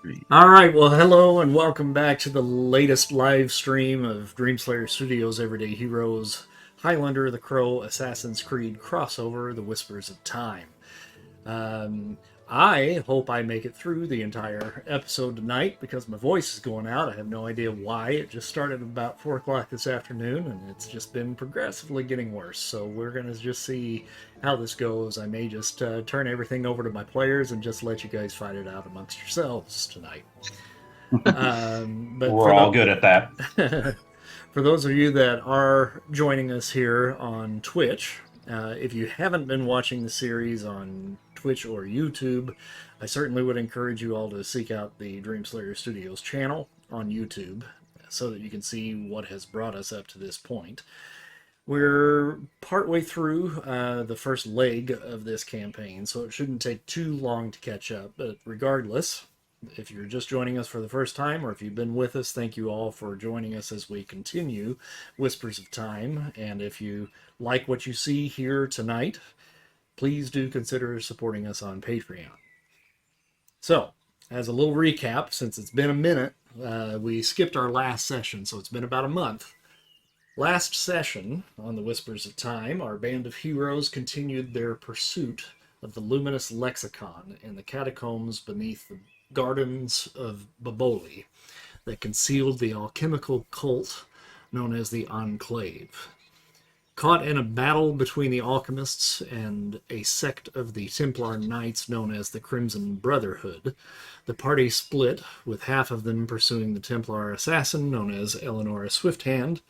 Right. All right, well, hello and welcome back to the latest live stream of Dreamslayer Studios' Everyday Heroes, Highlander, The Crow, Assassin's Creed crossover, The Whispers of Time. Um, I hope I make it through the entire episode tonight because my voice is going out. I have no idea why. It just started about 4 o'clock this afternoon and it's just been progressively getting worse. So we're going to just see how this goes. I may just turn everything over to my players and just let you guys fight it out amongst yourselves tonight. But We're all good at that. for those of you that are joining us here on Twitch, if you haven't been watching the series on Twitch or YouTube, I certainly would encourage you all to seek out the Dreamslayer Studios channel on YouTube so that you can see what has brought us up to this point. We're partway through the first leg of this campaign, so it shouldn't take too long to catch up. But regardless, if you're just joining us for the first time, or if you've been with us, thank you all for joining us as we continue Whispers of Time. And if you like what you see here tonight, please do consider supporting us on Patreon. So, as a little recap, since it's been a minute, we skipped our last session, so it's been about a month. Last session on the Whispers of Time, our band of heroes continued their pursuit of the Luminous Lexicon in the catacombs beneath the Gardens of Baboli that concealed the alchemical cult known as the Enclave. Caught in a battle between the alchemists and a sect of the Templar Knights known as the Crimson Brotherhood, the party split, with half of them pursuing the Templar assassin known as Eleonora Swifthand,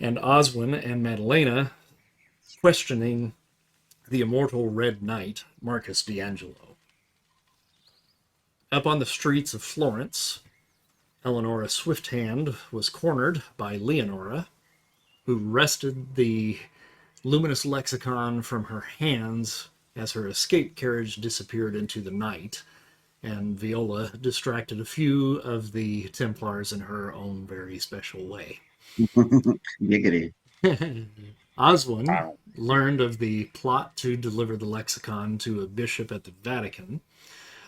and Oswin and Madalena questioning the immortal Red Knight, Marcus D'Angelo. Up on the streets of Florence, Eleonora Swifthand was cornered by Leonora, who wrested the Luminous Lexicon from her hands as her escape carriage disappeared into the night, and Viola distracted a few of the Templars in her own very special way. Giggity. Oswin learned of the plot to deliver the lexicon to a bishop at the Vatican,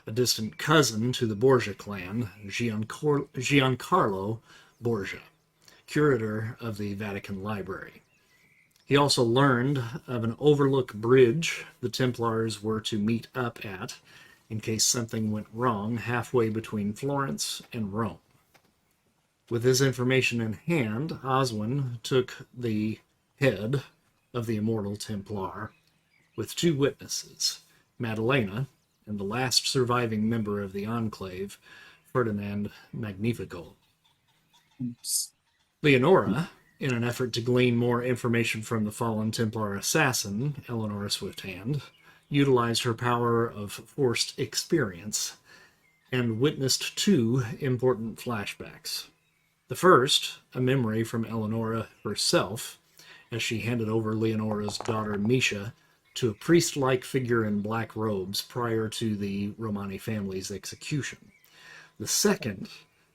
a distant cousin to the Borgia clan, Giancarlo Borgia, curator of the Vatican Library. He also learned of an overlook bridge the Templars were to meet up at in case something went wrong halfway between Florence and Rome. With this information in hand, Oswin took the head of the immortal Templar with two witnesses, Madalena and the last surviving member of the Enclave, Ferdinand Magnifico. Leonora, in an effort to glean more information from the fallen Templar assassin, Eleanor Swifthand, utilized her power of forced experience and witnessed two important flashbacks. The first, a memory from Eleonora herself, as she handed over Leonora's daughter Misha to a priest-like figure in black robes prior to the Romani family's execution. The second,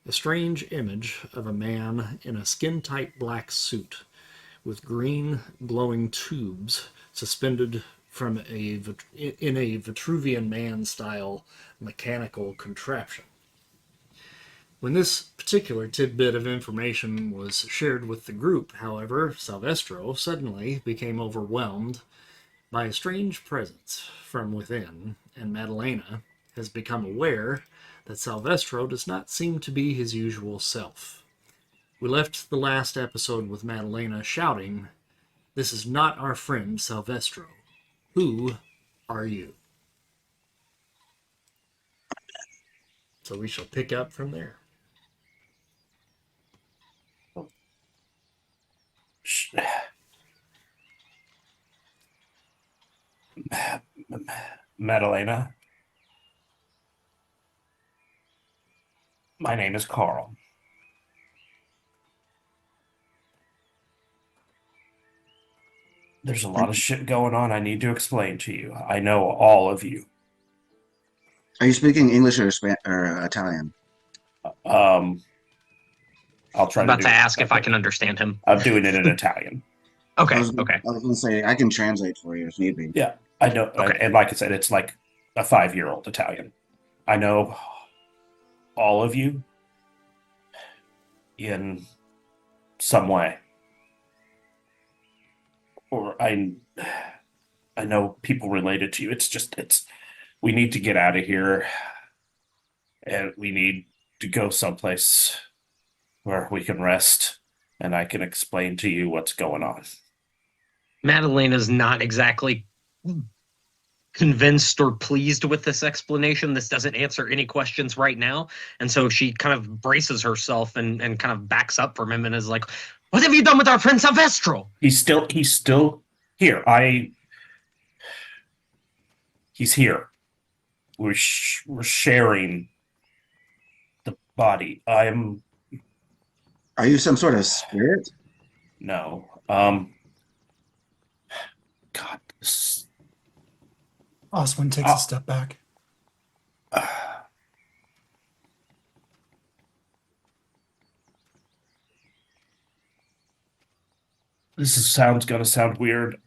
a strange image of a man in a skin-tight black suit with green glowing tubes suspended from in a Vitruvian Man-style mechanical contraption. When this particular tidbit of information was shared with the group, however, Salvestro suddenly became overwhelmed by a strange presence from within, and Madalena has become aware that Salvestro does not seem to be his usual self. We left the last episode with Madalena shouting, "This is not our friend Salvestro. Who are you?" So we shall pick up from there. Madalena, my name is Carl. There's a lot of shit going on I need to explain to you. I know all of you. Are you speaking English or Italian? Um, I'll try to About do to it. ask if I can understand him. I'm doing it in Italian. Okay, okay. I was gonna say I can translate for you if need be. Yeah, I know. Okay. And like I said, it's like a 5-year-old Italian. I know all of you in some way. Or I know people related to you. We need to get out of here, and we need to go someplace where we can rest, and I can explain to you what's going on. Madalena's not exactly convinced or pleased with this explanation. This doesn't answer any questions right now. And so she kind of braces herself and kind of backs up from him and is like, what have you done with our friend Salvestro? He's still here. He's here. We're sharing the body. Are you some sort of spirit? No. God, Oswin takes a step back. Gonna sound weird.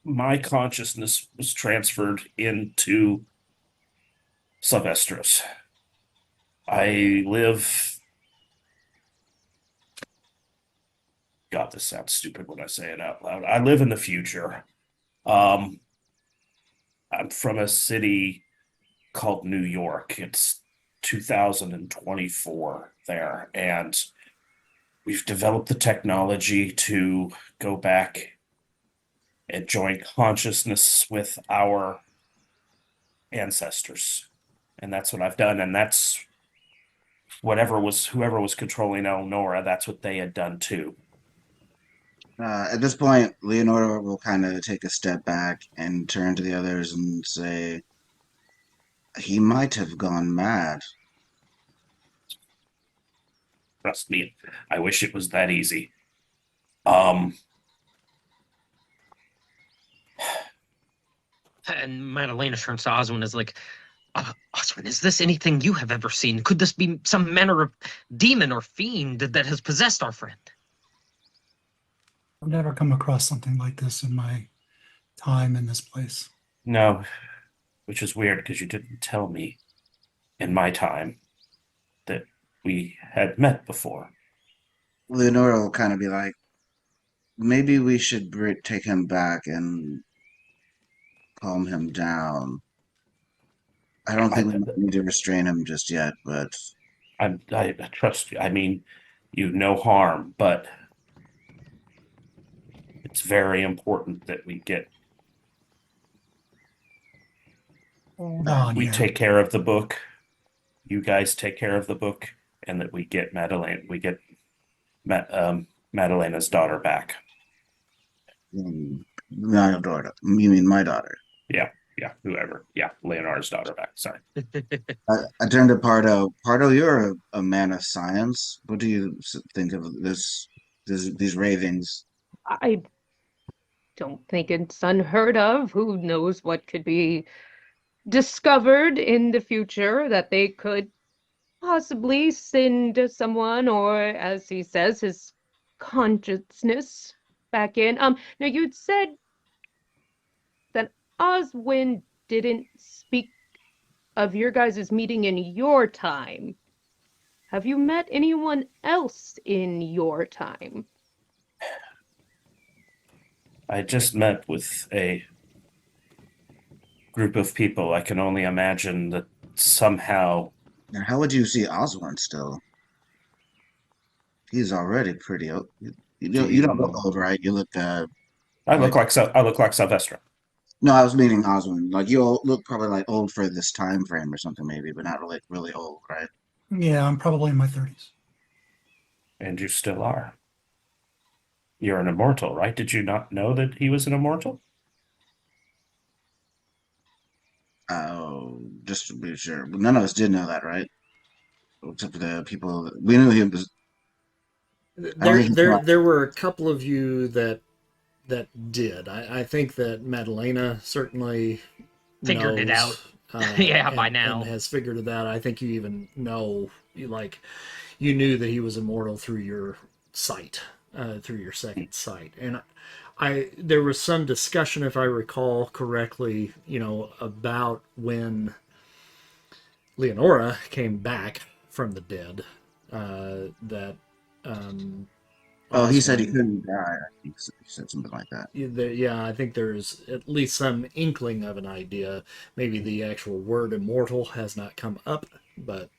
My consciousness was transferred into Salvestro's. I live. God, this sounds stupid when I say it out loud. I live in the future. I'm from a city called New York. It's 2024 there, and we've developed the technology to go back and join consciousness with our ancestors. And that's what I've done. And that's whoever was controlling Elnora, that's what they had done too. At this point, Leonora will kind of take a step back and turn to the others and say, he might have gone mad. Trust me, I wish it was that easy. And Madalena turns to Oswin and is like, Oswin, is this anything you have ever seen? Could this be some manner of demon or fiend that has possessed our friend? I've never come across something like this in my time in this place. No, which is weird because you didn't tell me in my time that we had met before. Leonora will kind of be like, maybe we should take him back and calm him down. I don't think we need to restrain him just yet, but I trust you. I mean, you no harm, but it's very important that we get. Hold on We here. take care of the book. You guys take care of the book, and that we get Madalena. We get Madalena's daughter back. my daughter. You mean my daughter? Yeah, whoever. Yeah, Leonardo's daughter back. Sorry. I turned to Pardo. Pardo, you're a man of science. What do you think of these ravings? I don't think it's unheard of. Who knows what could be discovered in the future that they could possibly send someone, or as he says, his consciousness back in. Now you'd said that Oswin didn't speak of your guys' meeting in your time. Have you met anyone else in your time? I just met with a group of people. I can only imagine that somehow. Now, how would you see Oswald still? He's already pretty old. You don't look old, right? You look. I look like Salvestro. No, I was meaning Oswald. Like you look probably like old for this time frame or something, maybe, but not really old, right? Yeah, I'm probably in my 30s. And you still are. You're an immortal, right? Did you not know that he was an immortal? Oh, just to be sure. But none of us did know that, right? Except for the people. We knew he was. There were a couple of you that did. I think that Madalena certainly Figured it knows, out. Yeah, by now. and has figured it out. I think you even know, you knew that he was immortal through your sight, through your second sight. And there was some discussion, if I recall correctly, about when Leonora came back from the dead. That Oh, he said he Oswin, couldn't die. He said something like that. yeah, I think there's at least some inkling of an idea. Maybe the actual word immortal has not come up, but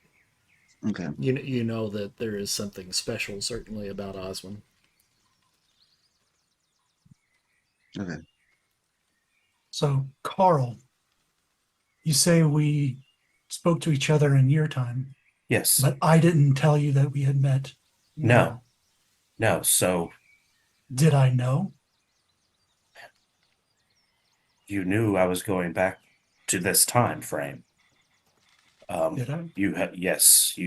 Okay. you know that there is something special, certainly, about Oswin. Okay. So, Carl, you say we spoke to each other in your time, Yes. but I didn't tell you that we had met. No. No. So Did I know? you knew I was going back to this time frame. Did I? Yes,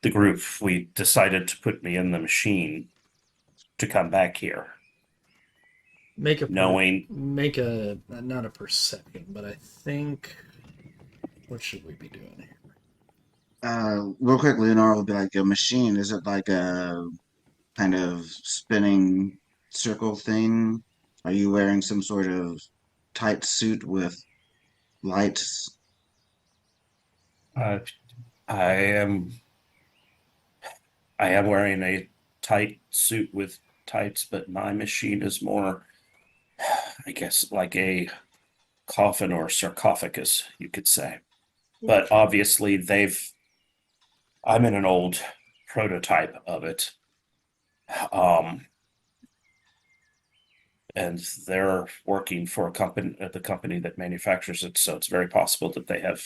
the group, we decided to put me in the machine to come back here, knowing make a not a perception, but I think what should we be doing here? Real quick, Leonardo will be like a machine. Is it like a kind of spinning circle thing? Are you wearing some sort of tight suit with lights? uh, I am I am wearing a tight suit with tights, but my machine is more, I guess, like a coffin or sarcophagus, you could say. But obviously, I'm in an old prototype of it. Um, and they're working for the company that manufactures it, so it's very possible that they have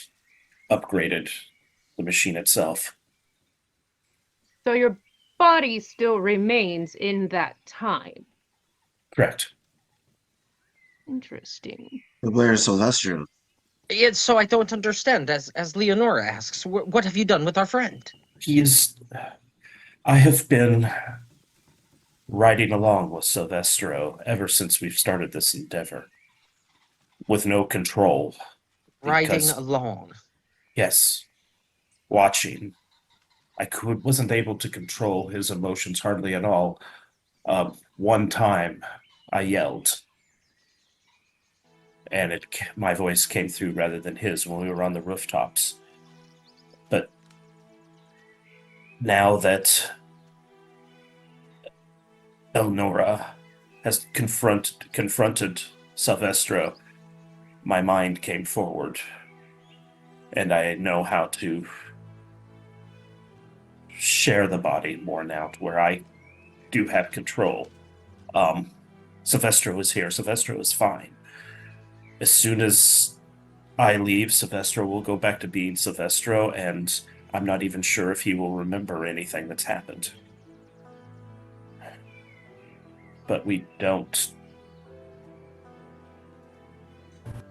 upgraded the machine itself. So your body still remains in that time. Correct. Interesting. Where's Salvestro? So I don't understand. As Leonora asks, what have you done with our friend? I have been riding along with Salvestro ever since we've started this endeavor with no control Riding because, along. yes, watching. Wasn't able to control his emotions hardly at all. One time I yelled and my voice came through rather than his when we were on the rooftops. But now that Elnora has confronted Salvestro, my mind came forward, and I know how to share the body more now, to where I do have control. Salvestro is here. Salvestro is fine. As soon as I leave, Salvestro will go back to being Salvestro, and I'm not even sure if he will remember anything that's happened. But we don't.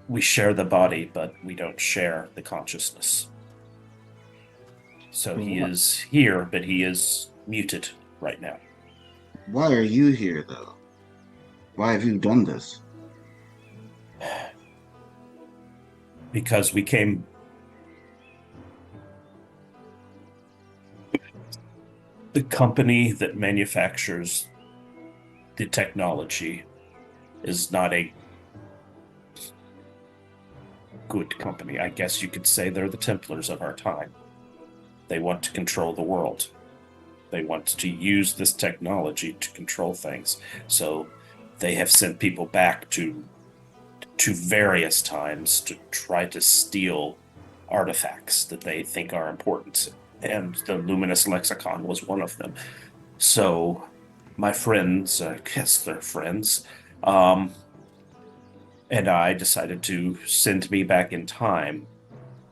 We share the body, but we don't share the consciousness. So he is here, but he is muted right now. Why are you here, though? Why have you done this? Because we came. The company that manufactures the technology is not a good company. I guess you could say they're the Templars of our time. They want to control the world. They want to use this technology to control things. So they have sent people back to various times to try to steal artifacts that they think are important. And the Luminous Lexicon was one of them. So my friends, I guess they're friends, and I decided to send me back in time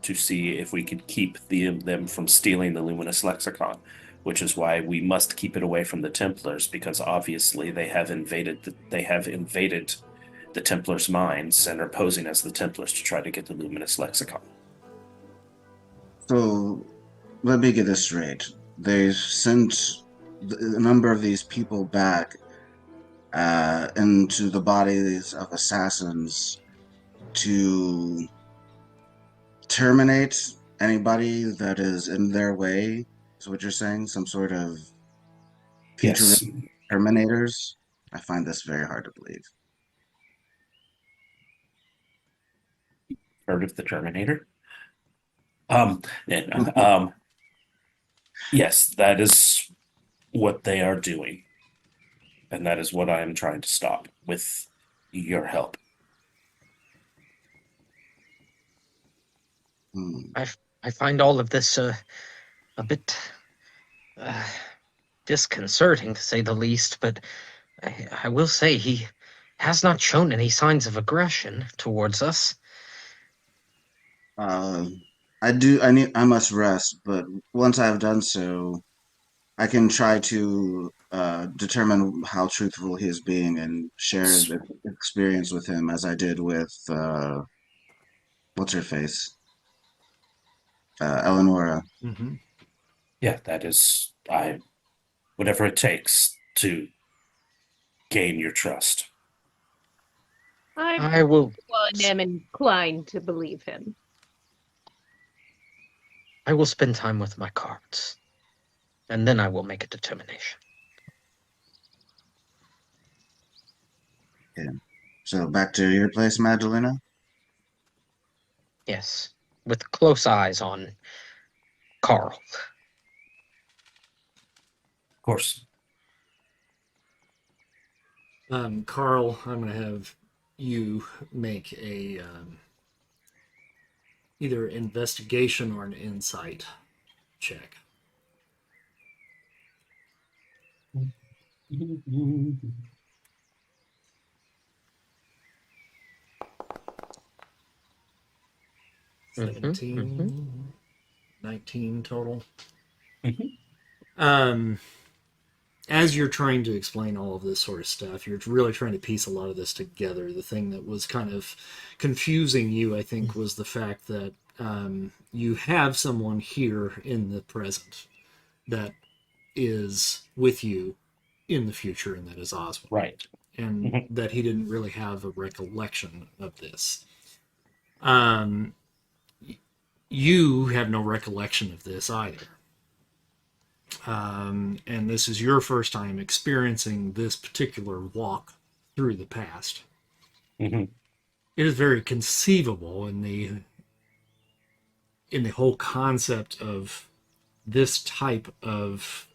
to see if we could keep them from stealing the Luminous Lexicon, which is why we must keep it away from the Templars, because obviously they have invaded the Templars' minds and are posing as the Templars to try to get the Luminous Lexicon. So let me get this straight. They've sent a number of these people back into the bodies of assassins to terminate anybody that is in their way. Is what you're saying? Some sort of Yes. future terminators? I find this very hard to believe. Heard of the Terminator? Yes, that is what they are doing, and that is what I am trying to stop with your help. Hmm. I find all of this a bit uh, disconcerting, to say the least, but I will say he has not shown any signs of aggression towards us. Uh, I must rest, but once I have done so, I can try to determine how truthful he is being and share the experience with him as I did with what's her face, Eleonora. Mm-hmm. Yeah, that is whatever it takes to gain your trust. I I will am inclined to believe him. spend time with my cards, and then I will make a determination. Yeah. So back to your place, Madalena. Yes, with close eyes on Carl. Of course. Carl, I'm going to have you make a either investigation or an insight check. Mm-hmm, 17, mm-hmm. 19 total. Mhm. As you're trying to explain all of this sort of stuff, you're really trying to piece a lot of this together. The thing that was kind of confusing you, I think, was the fact that you have someone here in the present that is with you in the future, and that is Oswald. Right. And Mhm. that he didn't really have a recollection of this. Um, you have no recollection of this either. And this is your first time experiencing this particular walk through the past. Mhm. It is very conceivable in the whole concept of this type of,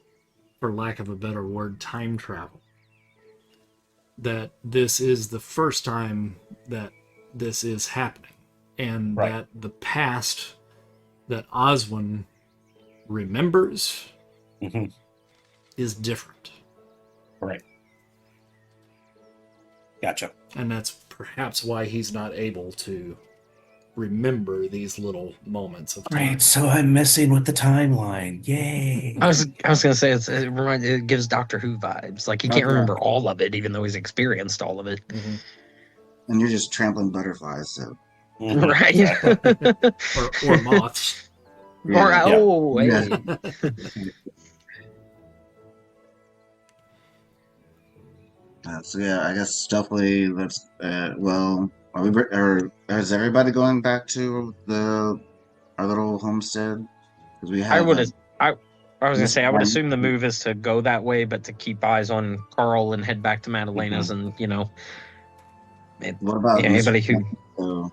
for lack of a better word, time travel. That this is the first time that this is happening, and Right. that the past that Oswin remembers Mhm. is different. Right. Gotcha. And that's perhaps why he's not able to remember these little moments of time. Great. So I'm messing with the timeline. Yay. I was gonna say it gives Doctor Who vibes. Like he can't Okay. remember all of it, even though he's experienced all of it. Mm-hmm. And you're just trampling butterflies, so Mhm. Right. Exactly. Or moths. Or yeah. oh, Yeah. hey. So yeah, I guess stealthily. Let's. Well, are we? Or is everybody going back to our little homestead? Because we I have would I I was gonna Mr. say I would assume the Magnificent. move is to go that way, but to keep eyes on Carl and head back to Madalena's, and What about yeah, Mr. anybody who. Magnifico?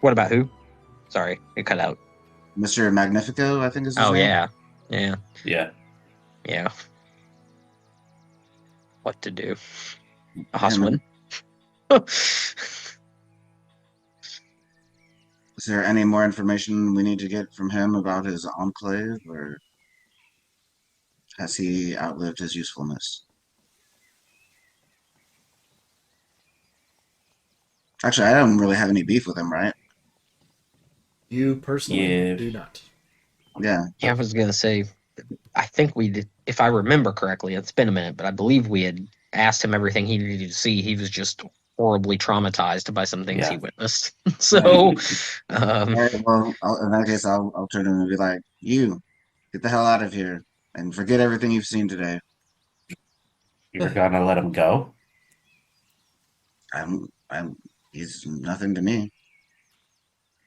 What about who? Sorry, it cut out. Mr. Magnifico, I think is his Oh name. yeah, yeah, Yeah. yeah. What to do? Him Oswin. Is there any more information we need to get from him about his enclave, or has he outlived his usefulness? Actually, I don't really have any beef with him, right? You personally Yeah. do not. Yeah. Yeah, I was gonna say, I think we did, if I remember correctly, it's been a minute, but I believe we had asked him everything he needed to see. He was just horribly traumatized by some things he Yeah. witnessed. So, All right, well, in that case, I'll turn to him and be like, "You, get the hell out of here and forget everything you've seen today." You're gonna let him go? I'm. He's nothing to me.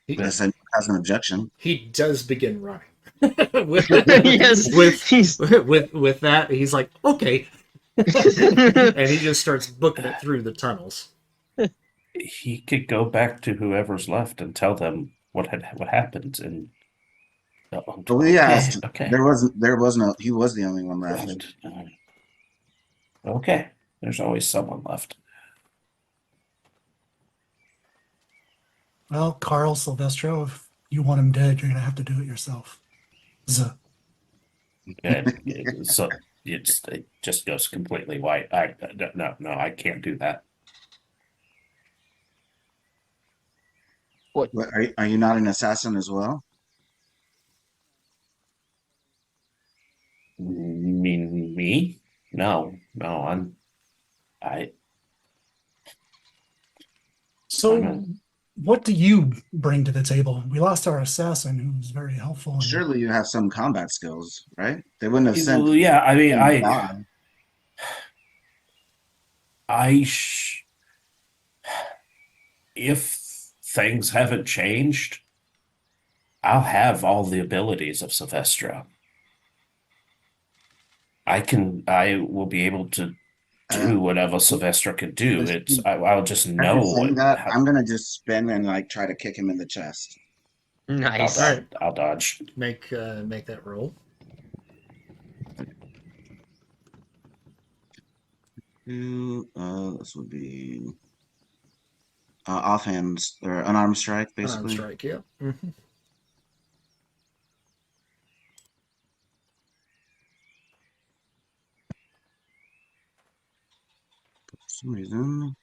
He, Unless anyone has an objection. he does begin running. with, yes, he's. with that, he's like, okay. And he just starts booking it through the tunnels. He could go back to whoever's left and tell them what happened, and But we asked. Okay. There was no. He was the only one left. Okay. There's always someone left. Well, Carl Salvestro, if you want him dead, you're gonna have to do it yourself. Zuh. So it just goes completely white. No, I can't do that. What, are you not an assassin as well? You mean me? No, I So, I'm what do you bring to the table? We lost our assassin, who was very helpful. Surely you have some combat skills, right? They wouldn't have sent. well, yeah, I mean, him to die. if things haven't changed, I'll have all the abilities of Salvestro. I will be able to do whatever Salvestro can do. I'll just know Saying that, how. I'm gonna just spin and like try to kick him in the chest. Nice. I'll dodge. Make that roll. This would be offhands or unarmed strike, basically. Unarmed strike, yeah. Mm-hmm. For some reason.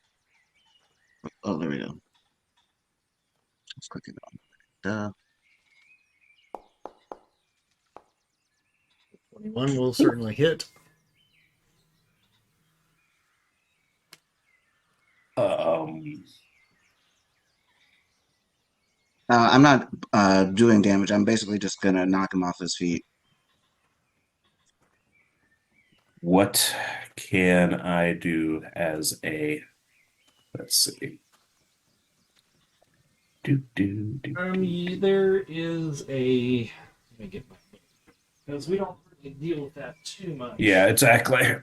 Oh, there we go. Let's click it on. Duh. 21 will certainly hit. I'm not doing damage. I'm basically just gonna knock him off his feet. What can I do as a? Let's see. There is a. Let me get my. Because we don't really deal with that too much. Yeah, exactly.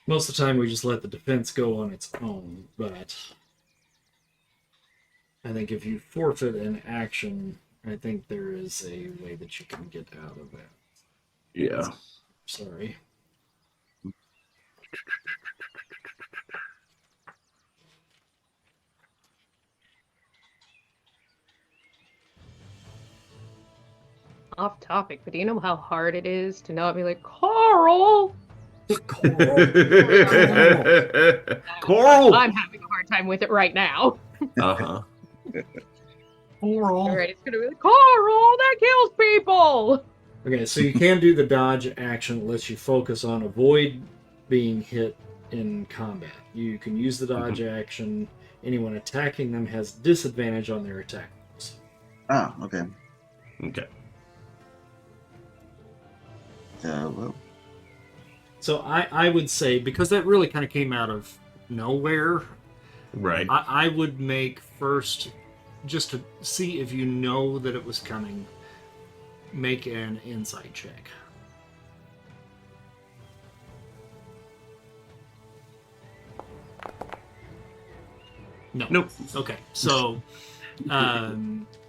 Most of the time, we just let the defense go on its own, but I think if you forfeit an action, I think there is a way that you can get out of that. Yeah. Sorry. Off topic, but do you know how hard it is to not be like, Carl? Coral. I'm having a hard time with it right now. Uh-huh. Carl. All right, it's gonna be like, Carl, that kills people. Okay, so you can do the dodge action that lets you focus on avoid being hit in combat. You can use the dodge action. Anyone attacking them has disadvantage on their attack rolls. Oh, okay. Okay. Well, So I would say, because that really kind of came out of nowhere, Right. I would make first, just to see if you know that it was coming, make an insight check. No. Nope. Okay, so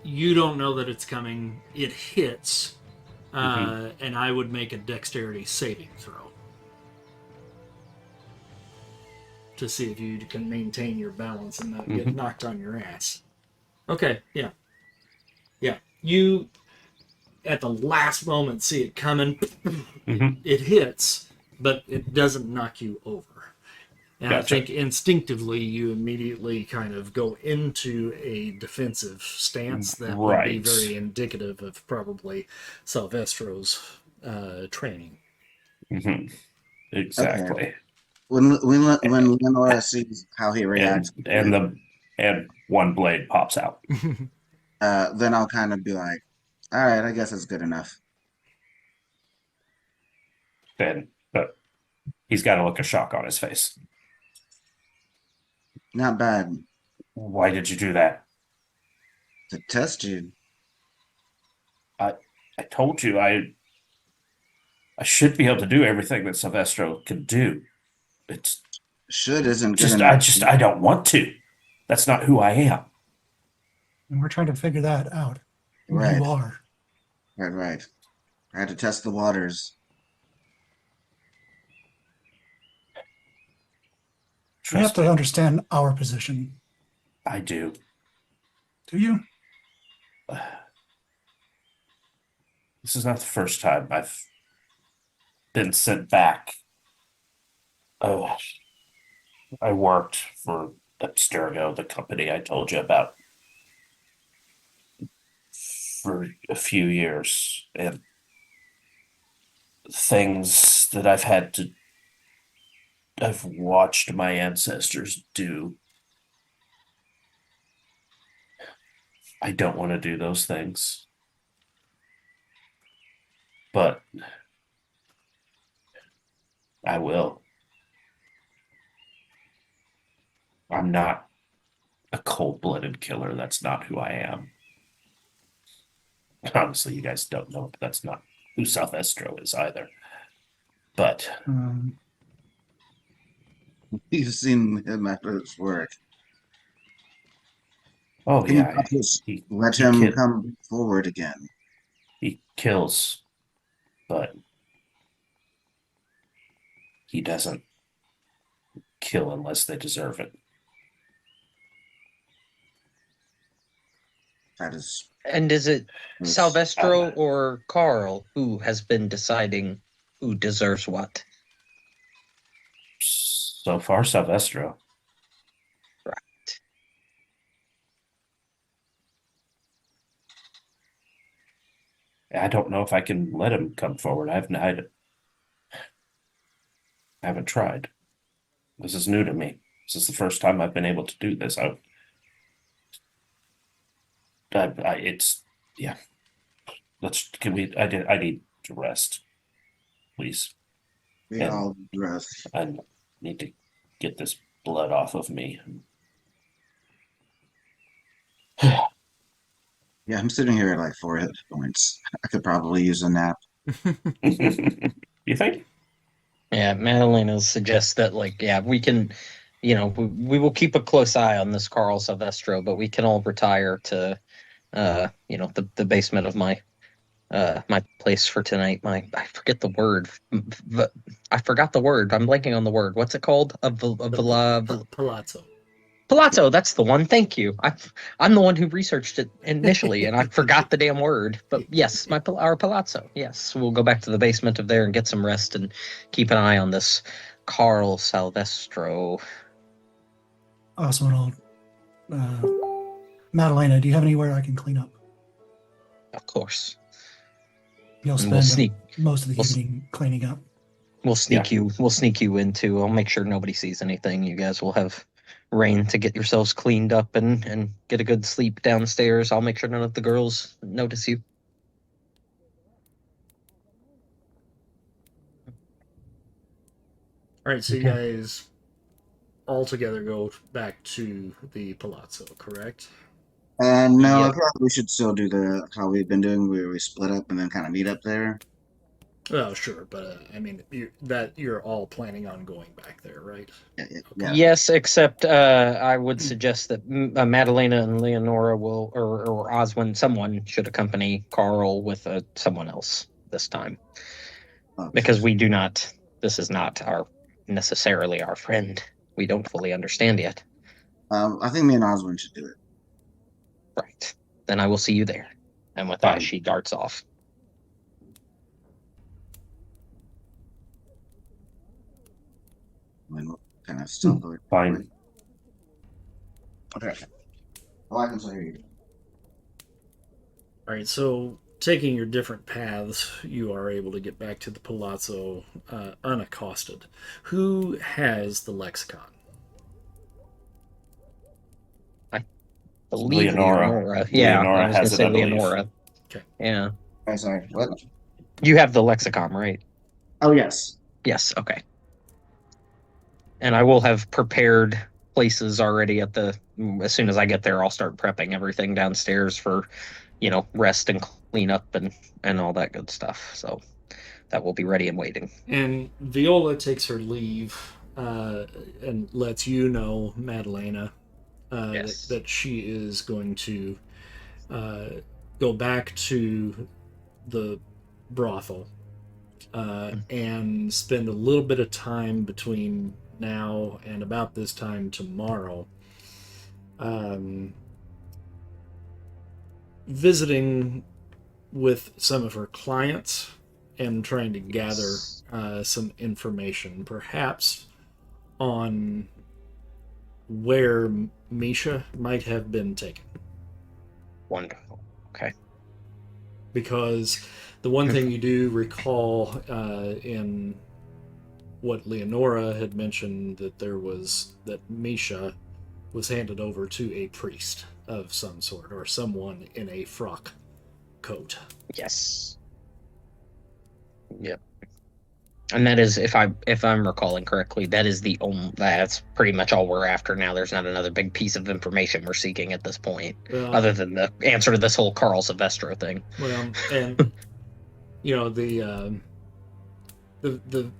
you don't know that it's coming. It hits, and I would make a dexterity saving throw to see if you can maintain your balance and not get knocked on your ass. Okay, yeah. Yeah, you, at the last moment, see it coming. It hits, but it doesn't knock you over. And Gotcha. I think instinctively you immediately kind of go into a defensive stance that would be Right. very indicative of probably Salvestro's training. Exactly. when Lenora sees how he reacts, And one blade pops out. then I'll kind of be like, "All right, I guess it's good enough." But he's got a look of shock on his face. Not bad. Why did you do that? To test you. I told you I should be able to do everything that Salvestro can do. It's Should isn't good just enough. I don't want to. That's not who I am. And we're trying to figure that out. Who Right. you are. Right. I had to test the waters. You have Trust to me, understand our position. I do. Do you? This is not the first time I've been sent back. Oh, I worked for Abstergo, the company I told you about, for a few years, and things that I've watched my ancestors do. I don't want to do those things, but I will. I'm not a cold-blooded killer. That's not who I am. Honestly, you guys don't know, but that's not who Salvestro is either. But You've seen him at his work. oh Can you yeah, not just he let he him kid come forward again? he kills, but he doesn't kill unless they deserve it. That is And is it that's- Salvestro or Carl who has been deciding who deserves what? So far, Salvestro. Right. I don't know if I can let him come forward. I haven't tried. This is new to me. This is the first time I've been able to do this. It's yeah. I need to rest, please. we And all rest. I need to get this blood off of me. Yeah, I'm sitting here at like 4 hit points. I could probably use a nap. You think? Yeah, Madalena suggests that, like, yeah, we can, we will keep a close eye on this Carl Salvestro, but we can all retire to, the basement of my place for tonight. I forget the word. I forgot the word. I'm blanking on the word. What's it called? Palazzo. Palazzo, that's the one. Thank you. I'm the one who researched it initially, and I forgot the damn word. But yes, our Palazzo. Yes, we'll go back to the basement of there and get some rest and keep an eye on this Carl Salvestro. Awesome. Madalena, do you have anywhere I can clean up? Of course, You'll and we'll spend sneak. most of the we'll, evening cleaning up. We'll sneak you. We'll sneak you into. I'll make sure nobody sees anything. You guys will have rain to get yourselves cleaned up and get a good sleep downstairs. I'll make sure none of the girls notice you. All right, so you Okay. guys all together go back to the Palazzo, correct? And no, I Yep. feel like we should still do the how we've been doing, where we split up and then kind of meet up there. Oh, sure, but I mean, you're all planning on going back there, right? Yeah. Yes, except I would suggest that Madalena and Leonora will, or Oswin, someone should accompany Carl with someone else this time, Oh, because we do not. This is not necessarily our friend. We don't fully understand yet. I think me and Oswin should do it. Right. Then I will see you there. And with that, Fine. she darts off. I mean, we'll kind of stealthily. Fine. Okay. Oh, I can still hear you. All right, so taking your different paths, you are able to get back to the Palazzo unaccosted. Who has the lexicon? Believe Leonora. Leonora. Yeah, Leonora I was going has to it, say I believe. Leonora. Okay. Yeah. Oh, sorry. What? You have the lexicon, right? Oh, yes. Yes, okay. And I will have prepared places already as soon as I get there, I'll start prepping everything downstairs for, rest and clean up and all that good stuff. So that will be ready and waiting. And Viola takes her leave and lets you know, Madalena, Yes. that she is going to go back to the brothel and spend a little bit of time between now and about this time tomorrow um, visiting with some of her clients and trying to gather some information, perhaps on where Misha might have been taken. Wonderful. Okay. Because the one thing you do recall in what Leonora had mentioned, that that Misha was handed over to a priest of some sort, or someone in a frock coat. Yes. Yep. And that is, if I'm recalling correctly, that is that's pretty much all we're after now. There's not another big piece of information we're seeking at this point, other than the answer to this whole Carl Salvestro thing. Well, and the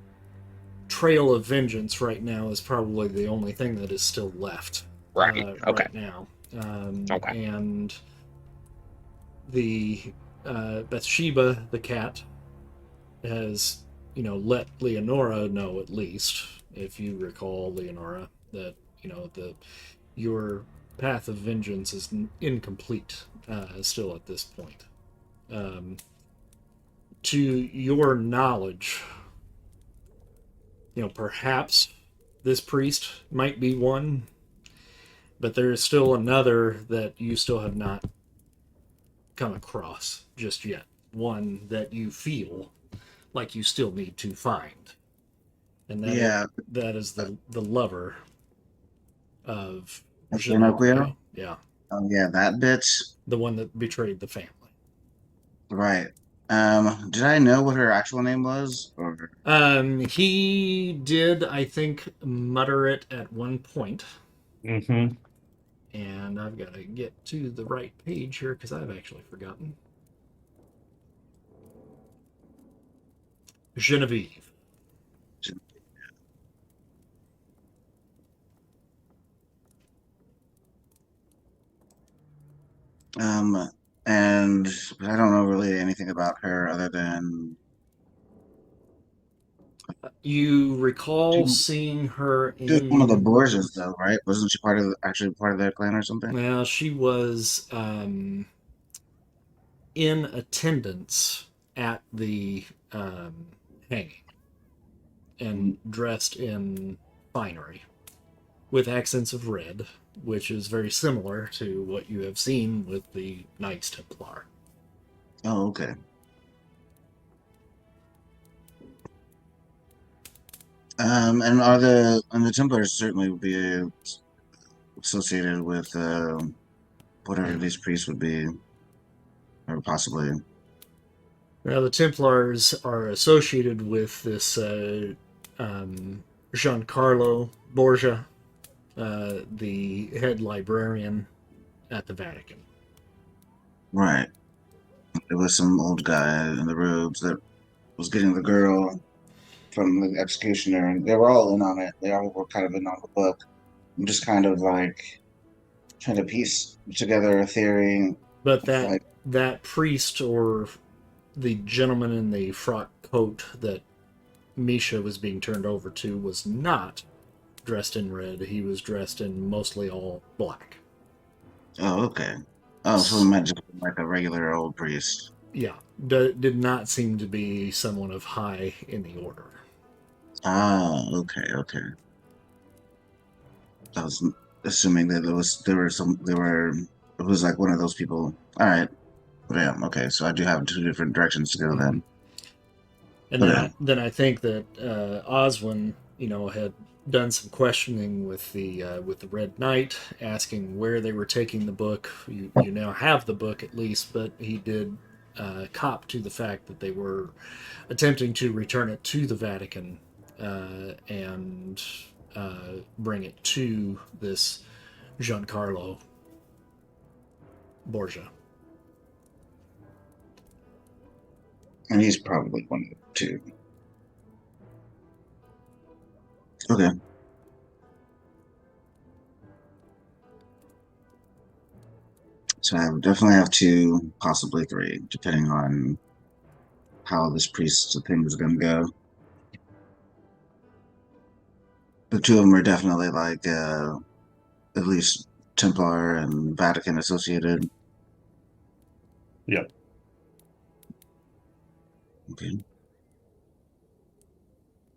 trail of vengeance right now is probably the only thing that is still left Right. Okay. right now. Okay. And the Bathsheba, the cat, has let Leonora know, at least, if you recall, Leonora, that your path of vengeance is incomplete still at this point. To your knowledge, perhaps this priest might be one, but there is still another that you still have not come across just yet. One that you feel like you still need to find, and that is the lover of Pinocchio? Yeah, Oh yeah, that bitch. the one that betrayed the family. Right. Did I know what her actual name was? Or He did, I think, mutter it at one point, Mm-hmm. and I've got to get to the right page here because I've actually forgotten. Genevieve. and I don't know really anything about her other than You recall she, seeing her she was one of the in. Borgias, though, right? Wasn't she actually part of their clan or something? Well, she was in attendance at the hanging and dressed in finery with accents of red, which is very similar to what you have seen with the Knights Templar. Oh, okay. And the Templars certainly would be associated with whatever these priests would be, or possibly. Now, the Templars are associated with this Giancarlo Borgia, the head librarian at the Vatican. Right. It was some old guy in the robes that was getting the girl from the executioner, and they were all in on it. They all were kind of in on the book. I'm just kind of like trying to piece together a theory. But Like, that priest, or the gentleman in the frock coat that Misha was being turned over to, was not dressed in red. He was dressed in mostly all black. oh, okay. Oh, so we might just be like a regular old priest. Yeah, did not seem to be someone of high in the order. Ah, okay, okay. I was assuming that it was like one of those people. All right. Yeah, okay. So I do have two different directions to go then. And Okay. then I think that Oswin, had done some questioning with the Red Knight, asking where they were taking the book. You now have the book at least, but he did cop to the fact that they were attempting to return it to the Vatican and bring it to this Giancarlo Borgia. And he's probably one of the two. Okay. So I would definitely have two, possibly three, depending on how this priest thing is going to go. The two of them are definitely like at least Templar and Vatican associated. Yep. Okay.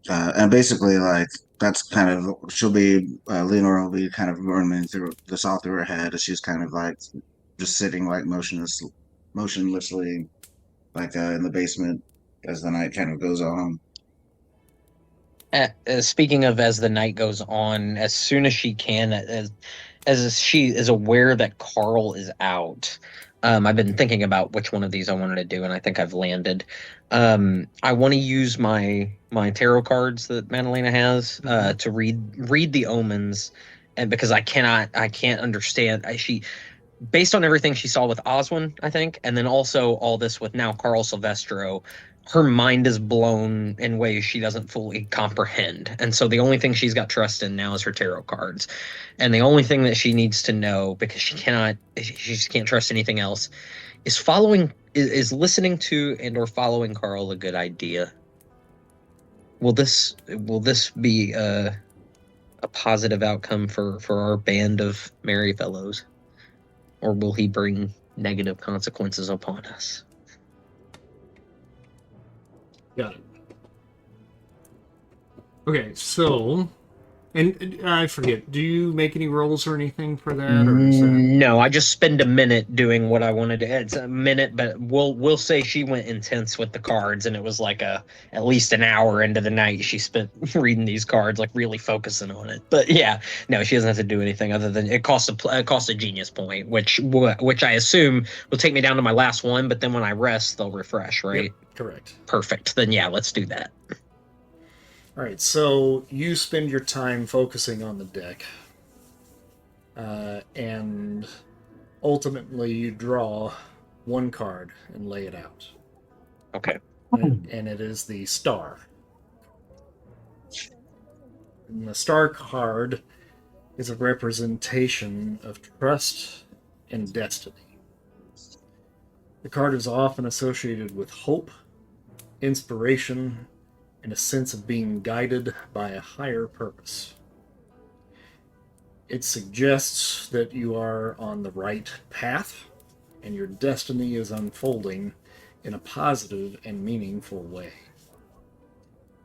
And basically, like that's kind of she'll be Leonora will be kind of running through this all through her head as she's kind of like just sitting like motionlessly, like in the basement as the night kind of goes on. Speaking of, as the night goes on, as soon as she can, as she is aware that Carl is out, I've been thinking about which one of these I wanted to do, and I think I've landed. I want to use my tarot cards that Madalena has to read the omens, and because I can't understand. She, based on everything she saw with Oswin, I think, and then also all this with now Carl Salvestro, her mind is blown in ways she doesn't fully comprehend. And so the only thing she's got trust in now is her tarot cards. And the only thing that she needs to know, because she just can't trust anything else, is listening to and or following Carl a good idea? Will this be a positive outcome for our band of merry fellows? Or will he bring negative consequences upon us? Got it. Okay, so, and I forget, do you make any rolls or anything for that, or is that... No, I just spend a minute doing what I wanted to. It's a minute, but we'll say she went intense with the cards, and it was like at least an hour into the night she spent reading these cards, like really focusing on it. But yeah, no, she doesn't have to do anything other than it costs a genius point, which I assume will take me down to my last one. But then when I rest, they'll refresh, right? Yep, correct. Perfect. Then yeah, let's do that. All right, so you spend your time focusing on the deck, and ultimately you draw one card and lay it out. Okay. And it is the star. And the star card is a representation of trust and destiny. The card is often associated with hope, inspiration, and a sense of being guided by a higher purpose. It suggests that you are on the right path and your destiny is unfolding in a positive and meaningful way.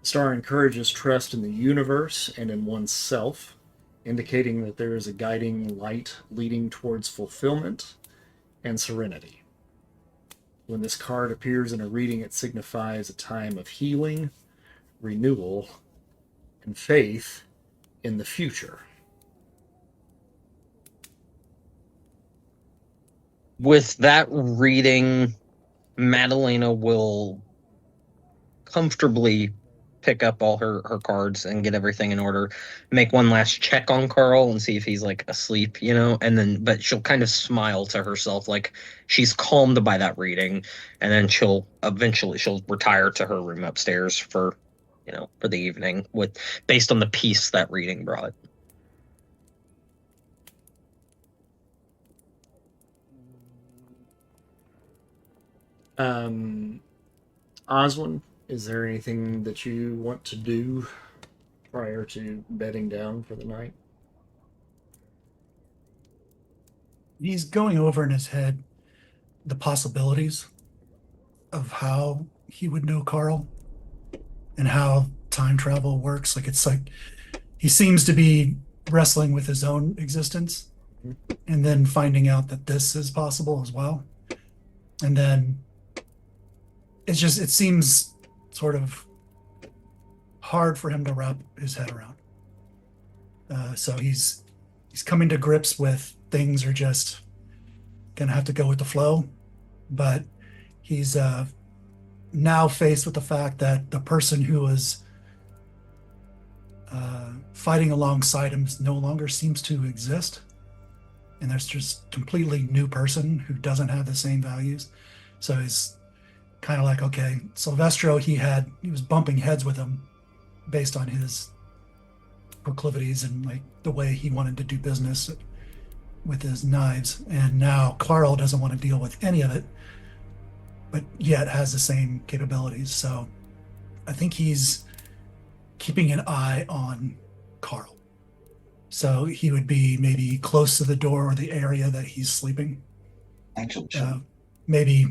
The star encourages trust in the universe and in oneself, indicating that there is a guiding light leading towards fulfillment and serenity. When this card appears in a reading, it signifies a time of healing, renewal, and faith in the future. With that reading, Madalena will comfortably pick up all her cards and get everything in order, make one last check on Carl and see if he's like asleep, and then, but she'll kind of smile to herself like she's calmed by that reading, and then she'll retire to her room upstairs for the evening, based on the peace that reading brought. Oswin, is there anything that you want to do prior to bedding down for the night? He's going over in his head the possibilities of how he would know Carl and how time travel works. Like, it's like he seems to be wrestling with his own existence and then finding out that this is possible as well. And then it seems sort of hard for him to wrap his head around. So he's coming to grips with things are just gonna have to go with the flow, but he's now faced with the fact that the person who was fighting alongside him no longer seems to exist, and there's just completely new person who doesn't have the same values. So he's kind of like, okay, Salvestro, he was bumping heads with him based on his proclivities and like the way he wanted to do business. with his knives, and now Carl doesn't want to deal with any of it, but yet has the same capabilities. So I think he's keeping an eye on Carl. So he would be maybe close to the door or the area that he's sleeping. Actually, sure. Maybe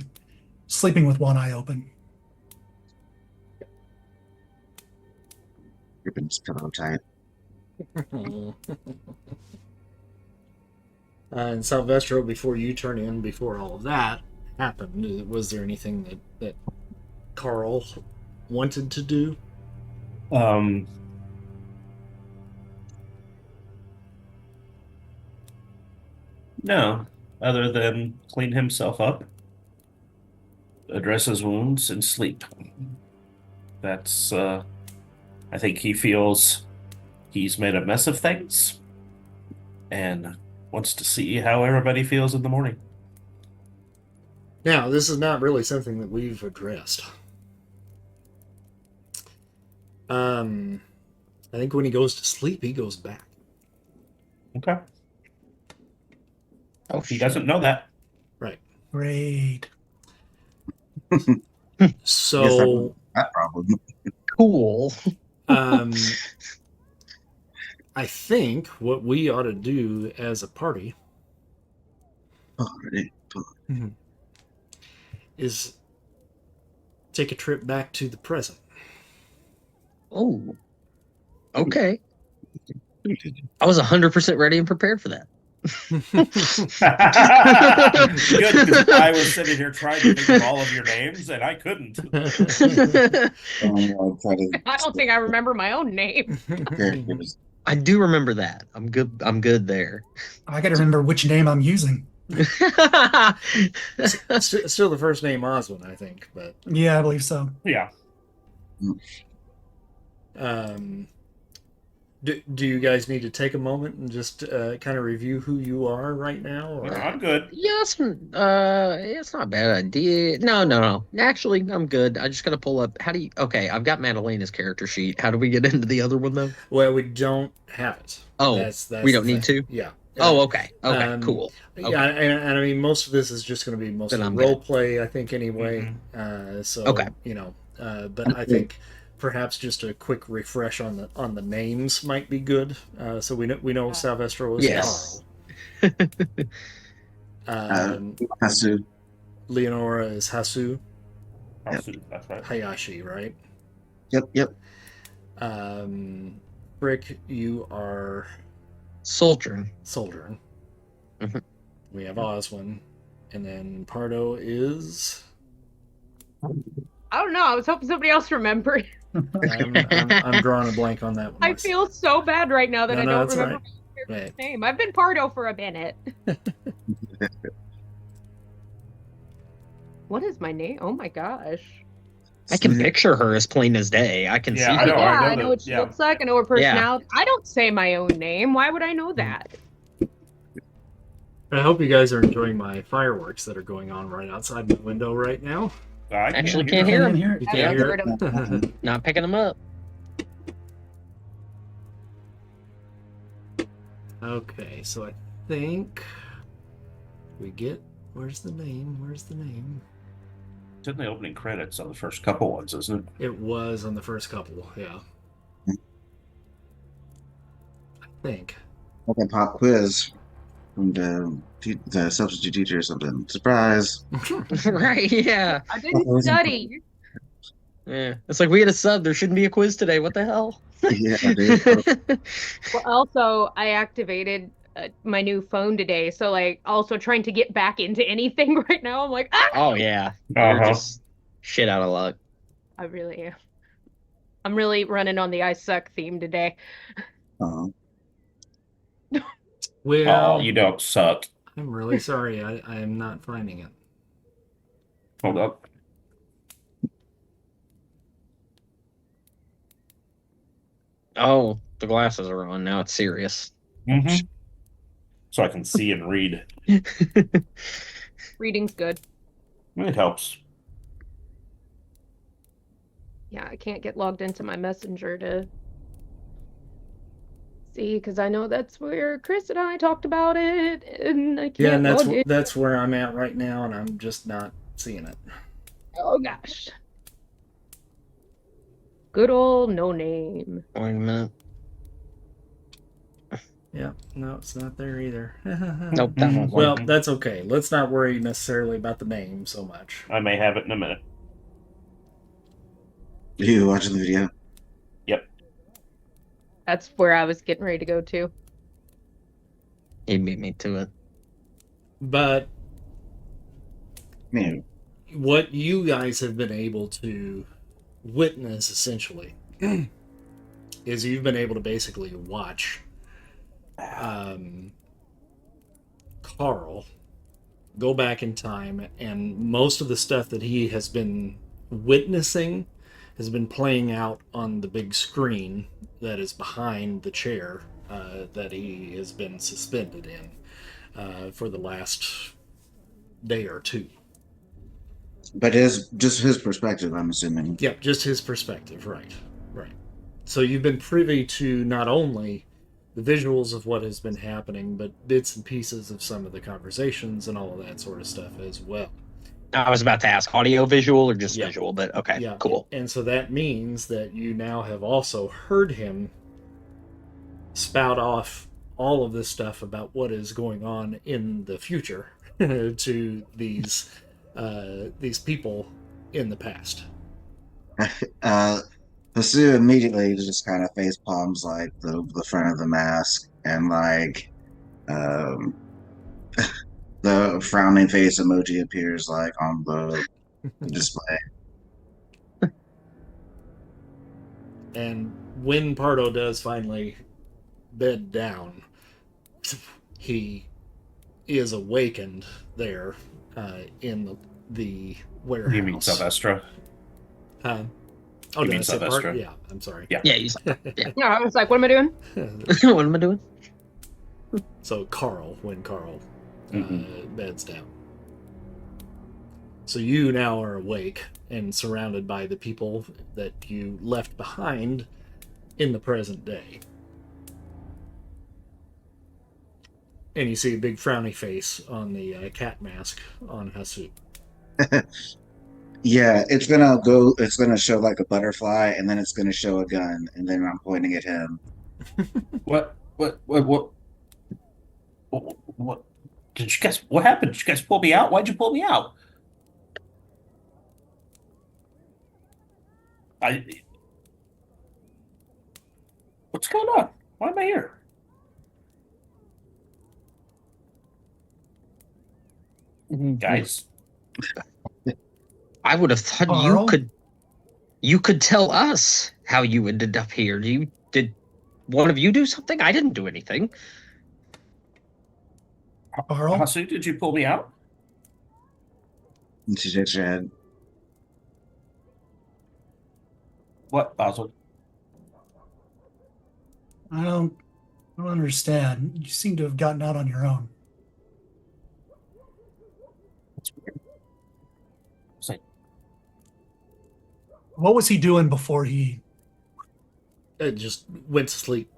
sleeping with one eye open. Gripping his pillow tight. And Salvestro, before you turn in, before all of that happened, was there anything that Carl wanted to do? No, other than clean himself up, address his wounds, and sleep. That's, I think he feels he's made a mess of things and wants to see how everybody feels in the morning. Now, this is not really something that we've addressed. I think when he goes to sleep, he goes back. Okay. Oh, He doesn't know that. Right. Great. So, That problem. cool. I think what we ought to do as a party Already. is take a trip back to the present. Oh, okay. I was 100% ready and prepared for that. Good, because I was sitting here trying to think of all of your names, and I couldn't. I'll try to I don't think I remember my own name. characters. I do remember that. I'm good. I'm good there. I got to remember which name I'm using. Still the first name Oswin, I think, but Yeah, I believe so. Yeah. do you guys need to take a moment and just kind of review who you are right now? Or? I'm good. Yeah, it's not a bad idea. No. Actually, I'm good. I just gotta pull up. Okay, I've got Madalena's character sheet. How do we get into the other one though? Well, we don't have it. Oh, that's we don't the need thing. to? Yeah. Oh, okay. Okay, cool. Yeah, Okay. and I mean, most of this is just going to be mostly Then I'm role good. play, I think, anyway. So, Okay. But I think perhaps just a quick refresh on the names might be good. So we know Salvestro is Yes. Carl. Hasu. Leonora is Hasu. That's right. Hayashi, right? Yep. Brick, you are Soldier. Soldern. Mhm. We have Oswin, and then Pardo is. I don't know. I was hoping somebody else remembered. I'm drawing a blank on that one. I feel so bad right now that I don't that's remember right. my character's name. I've been Pardo for a minute. What is my name? Oh my gosh. I can picture her as plain as day. I can see Yeah, her. I know. I know that- what she yeah. looks like. I know her personality. I don't say my own name. Why would I know that? I hope you guys are enjoying my fireworks that are going on right outside my window right now. I Actually can't hear him. Here. You I can't hear heard it? him. Not picking them up. Okay, so I think we get. Where's the name? It's in the opening credits on the first couple ones, isn't it? It was on the first couple, yeah. I think. Okay, pop quiz from the substitute teacher or something. Surprise. Right, yeah. I didn't study. Yeah. It's like we had a sub. There shouldn't be a quiz today. What the hell? Yeah, dude. Well, also, I activated my new phone today. So, like, also trying to get back into anything right now. I'm like, Oh, yeah. You're Uh-huh. just shit out of luck. I really am. I'm really running on the I suck theme today. Well, Oh, you don't suck. I'm really sorry. I am not finding it. Hold up. Oh, the glasses are on. Now it's serious. Mm-hmm. So I can see and read. Reading's good. It helps. Yeah, I can't get logged into my messenger to See, because I know that's where Chris and I talked about it, and I Yeah, can't and log in. that's where I'm at right now, and I'm just not seeing it. Oh gosh. Good old no name. Wait a minute. Yeah, no, it's not there either. Nope, that won't Well, work. that's okay. Let's not worry necessarily about the name so much. I may have it in a minute. Are you watching the video? Yep. That's where I was getting ready to go to. He beat me to it. But Man, what you guys have been able to witness, essentially, is you've been able to basically watch Carl go back in time, and most of the stuff that he has been witnessing has been playing out on the big screen that is behind the chair that he has been suspended in for the last day or two. but just his perspective, I'm assuming. Yep, just his perspective, right. So you've been privy to not only the visuals of what has been happening, but bits and pieces of some of the conversations and all of that sort of stuff as well. I was about to ask audio visual or just Yeah. visual, but okay, Yeah, cool. And so that means that you now have also heard him spout off all of this stuff about what is going on in the future to these people in the past. Hasu immediately just kind of face palms like the front of the mask, and like the frowning face emoji appears like on the display. And when Pardo does finally bed down, he is awakened there in the warehouse. You mean Salvestro? Oh, You did mean I say Salvestro? Pardo? Yeah, I'm sorry. Yeah. Yeah, he's Yeah, I was like, what am I doing? what am I doing? So Carl, when Carl beds down. So you now are awake and surrounded by the people that you left behind in the present day. And you see a big frowny face on the cat mask on Hasu. Yeah, it's gonna show like a butterfly, and then it's gonna show a gun, and then I'm pointing at him. What did you guys, what happened? Did you guys pull me out? Why'd you pull me out? What's going on? Why am I here? Guys, I would have thought Carl? you could tell us how you ended up here. Did one of you do something? I didn't do anything. Carl? Hasu, did you pull me out? And she shakes her head. What, Basil? I don't understand. You seem to have gotten out on your own. That's weird. It's like, What was he doing before he? It just went to sleep.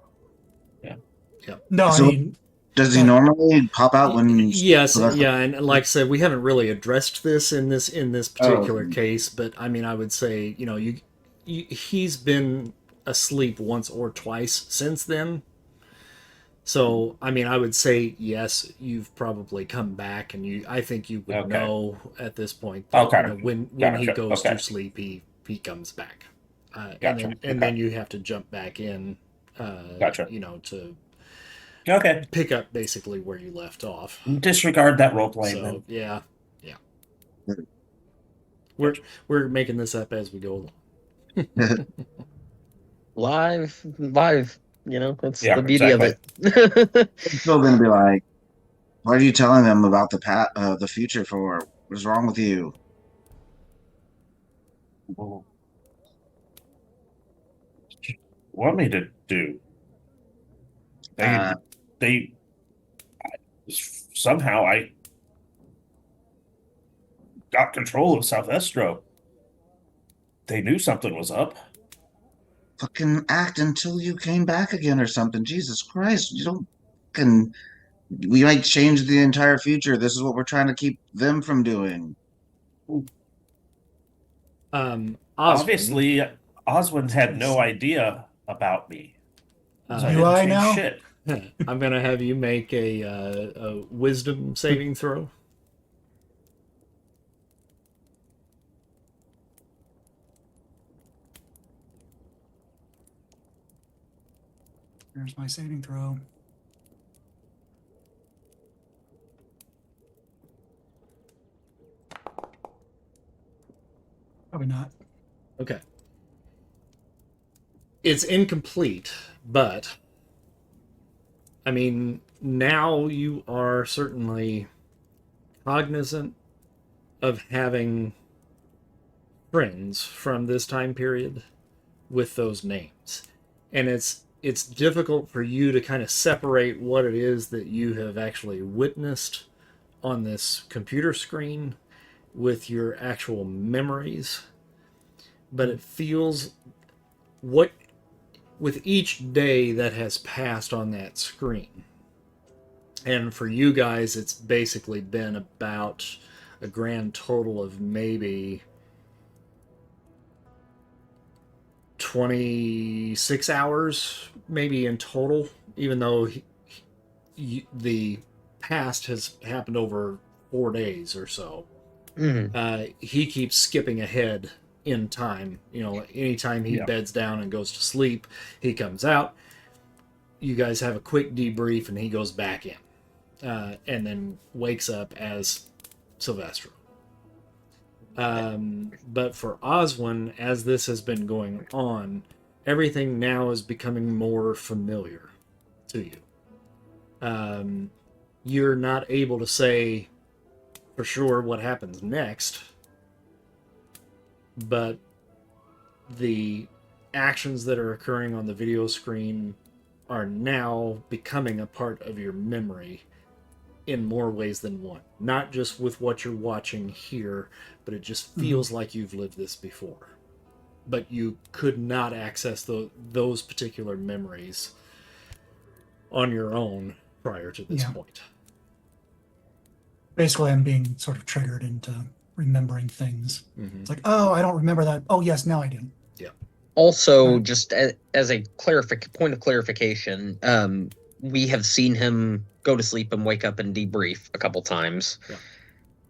No, So- I mean, Does he normally pop out when? Yes, Well, yeah, and like I said, we haven't really addressed this in this particular Oh. case, but I mean, I would say, you know, he's been asleep once or twice since then. So, I mean, I would say yes, you've probably come back, and I think you would Okay. know at this point that, Okay. you know, when he Gotcha. goes Okay. to sleep, he comes back, Gotcha. and Okay. then you have to jump back in, Gotcha. you know, to okay. pick up basically where you left off. Disregard that role playing So then. yeah. We're making this up as we go along. Live. You know, that's Yeah, the beauty of it. He's still gonna be like, "What are you telling them about the future for? What's wrong with you?" What do you want me to do? Somehow I got control of Salvestro. They knew something was up. fucking act until you came back again or something. Jesus Christ, you don't fucking. We might change the entire future. This is what we're trying to keep them from doing. Oswin, Obviously, Oswin had no idea about me, so I Do didn't I change now? shit. I'm gonna have you make a wisdom saving throw. There's my saving throw. Probably not. Okay. It's incomplete, but I mean, now you are certainly cognizant of having friends from this time period with those names. And it's difficult for you to kind of separate what it is that you have actually witnessed on this computer screen with your actual memories. But it feels what with each day that has passed on that screen. And for you guys, it's basically been about a grand total of maybe 26 hours, maybe in total, even though the past has happened over 4 days or so. He keeps skipping ahead in time. You know, anytime he beds down and goes to sleep, he comes out. You guys have a quick debrief, and he goes back in, and then wakes up as Salvestro. But for Oswin, as this has been going on, everything now is becoming more familiar to you. You're not able to say for sure what happens next, but the actions that are occurring on the video screen are now becoming a part of your memory in more ways than one. Not just with what you're watching here, but it just feels like you've lived this before. But you could not access those particular memories on your own prior to this point. Basically, I'm being sort of triggered into remembering things. It's like, oh, I don't remember that. Oh, yes, now I do. Yeah. Also, just as a point of clarification, we have seen him go to sleep and wake up and debrief a couple times. Yeah.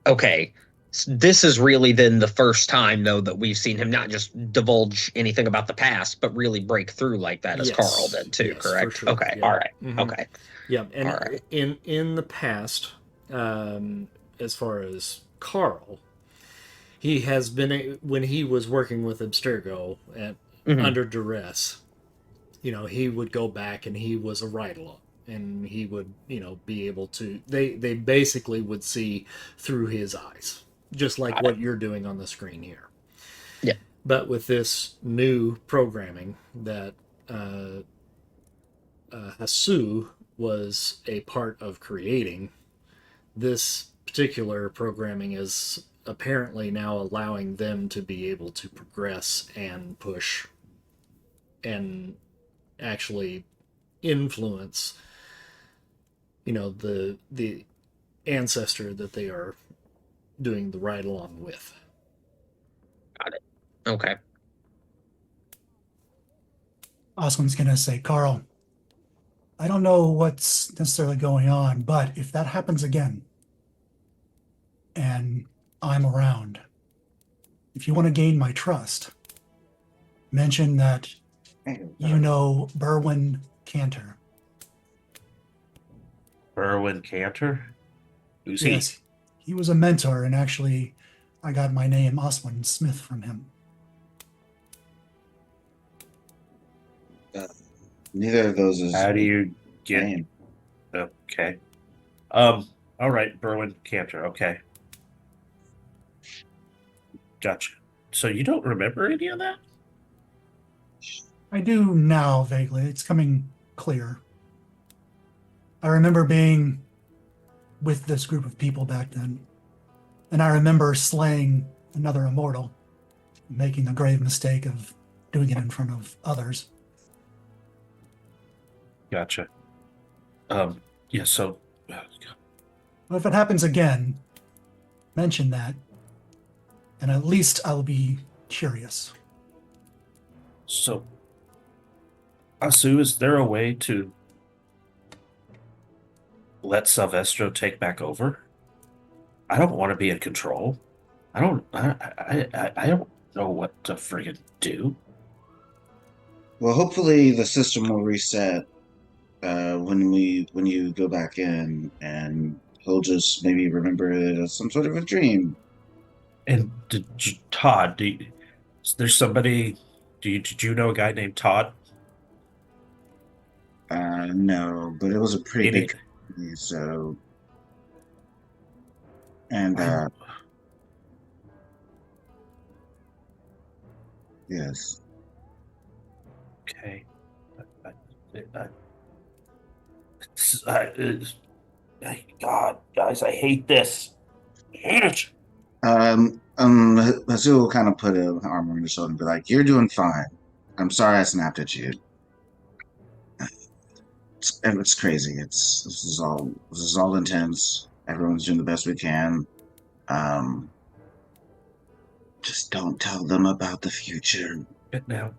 Okay. This is really then the first time, though, that we've seen him not just divulge anything about the past, but really break through like that, as Carl did too, yes, correct? For sure. Okay, Yeah. all right, okay. Yeah, and all right. in the past, as far as Carl, he has been, when he was working with Abstergo under duress, you know, he would go back and he was a ride-along. And he would, you know, be able to, they basically would see through his eyes, just like what you're doing on the screen here. Yeah. But with this new programming that Hasu was a part of creating, this particular programming is apparently now allowing them to be able to progress and push and actually influence, you know, the ancestor that they are doing the ride along with. Got it. Okay. Oswin's going to say, Carl, I don't know what's necessarily going on, but if that happens again and I'm around, if you want to gain my trust, mention that you know Berwin Cantor. Berwin Cantor? Who's Yes, he was a mentor, and actually, I got my name Oswin Smith from him. Neither of those is. How do you get? Name. Okay. All right, Berwin Cantor. Okay. Gotcha. So you don't remember any of that? I do now, vaguely. It's coming clear. I remember being with this group of people back then, and I remember slaying another immortal, making the grave mistake of doing it in front of others. Gotcha. Yeah, so But if it happens again, mention that, and at least I'll be curious. so Asu, is there a way to let Salvestro take back over? I don't want to be in control. I don't know what to friggin' do. Well, hopefully the system will reset when you go back in, and he'll just maybe remember it as some sort of a dream. And Todd, is there somebody? Did you know a guy named Todd? No, but it was a pretty Any? big company, so and I- yes. Okay. I, I, God, guys, I hate this. I hate it. Hasu will kind of put an arm on his shoulder and be like, "You're doing fine. I'm sorry I snapped at you. It's crazy. This is all intense. Everyone's doing the best we can. Um, just don't tell them about the future." But now,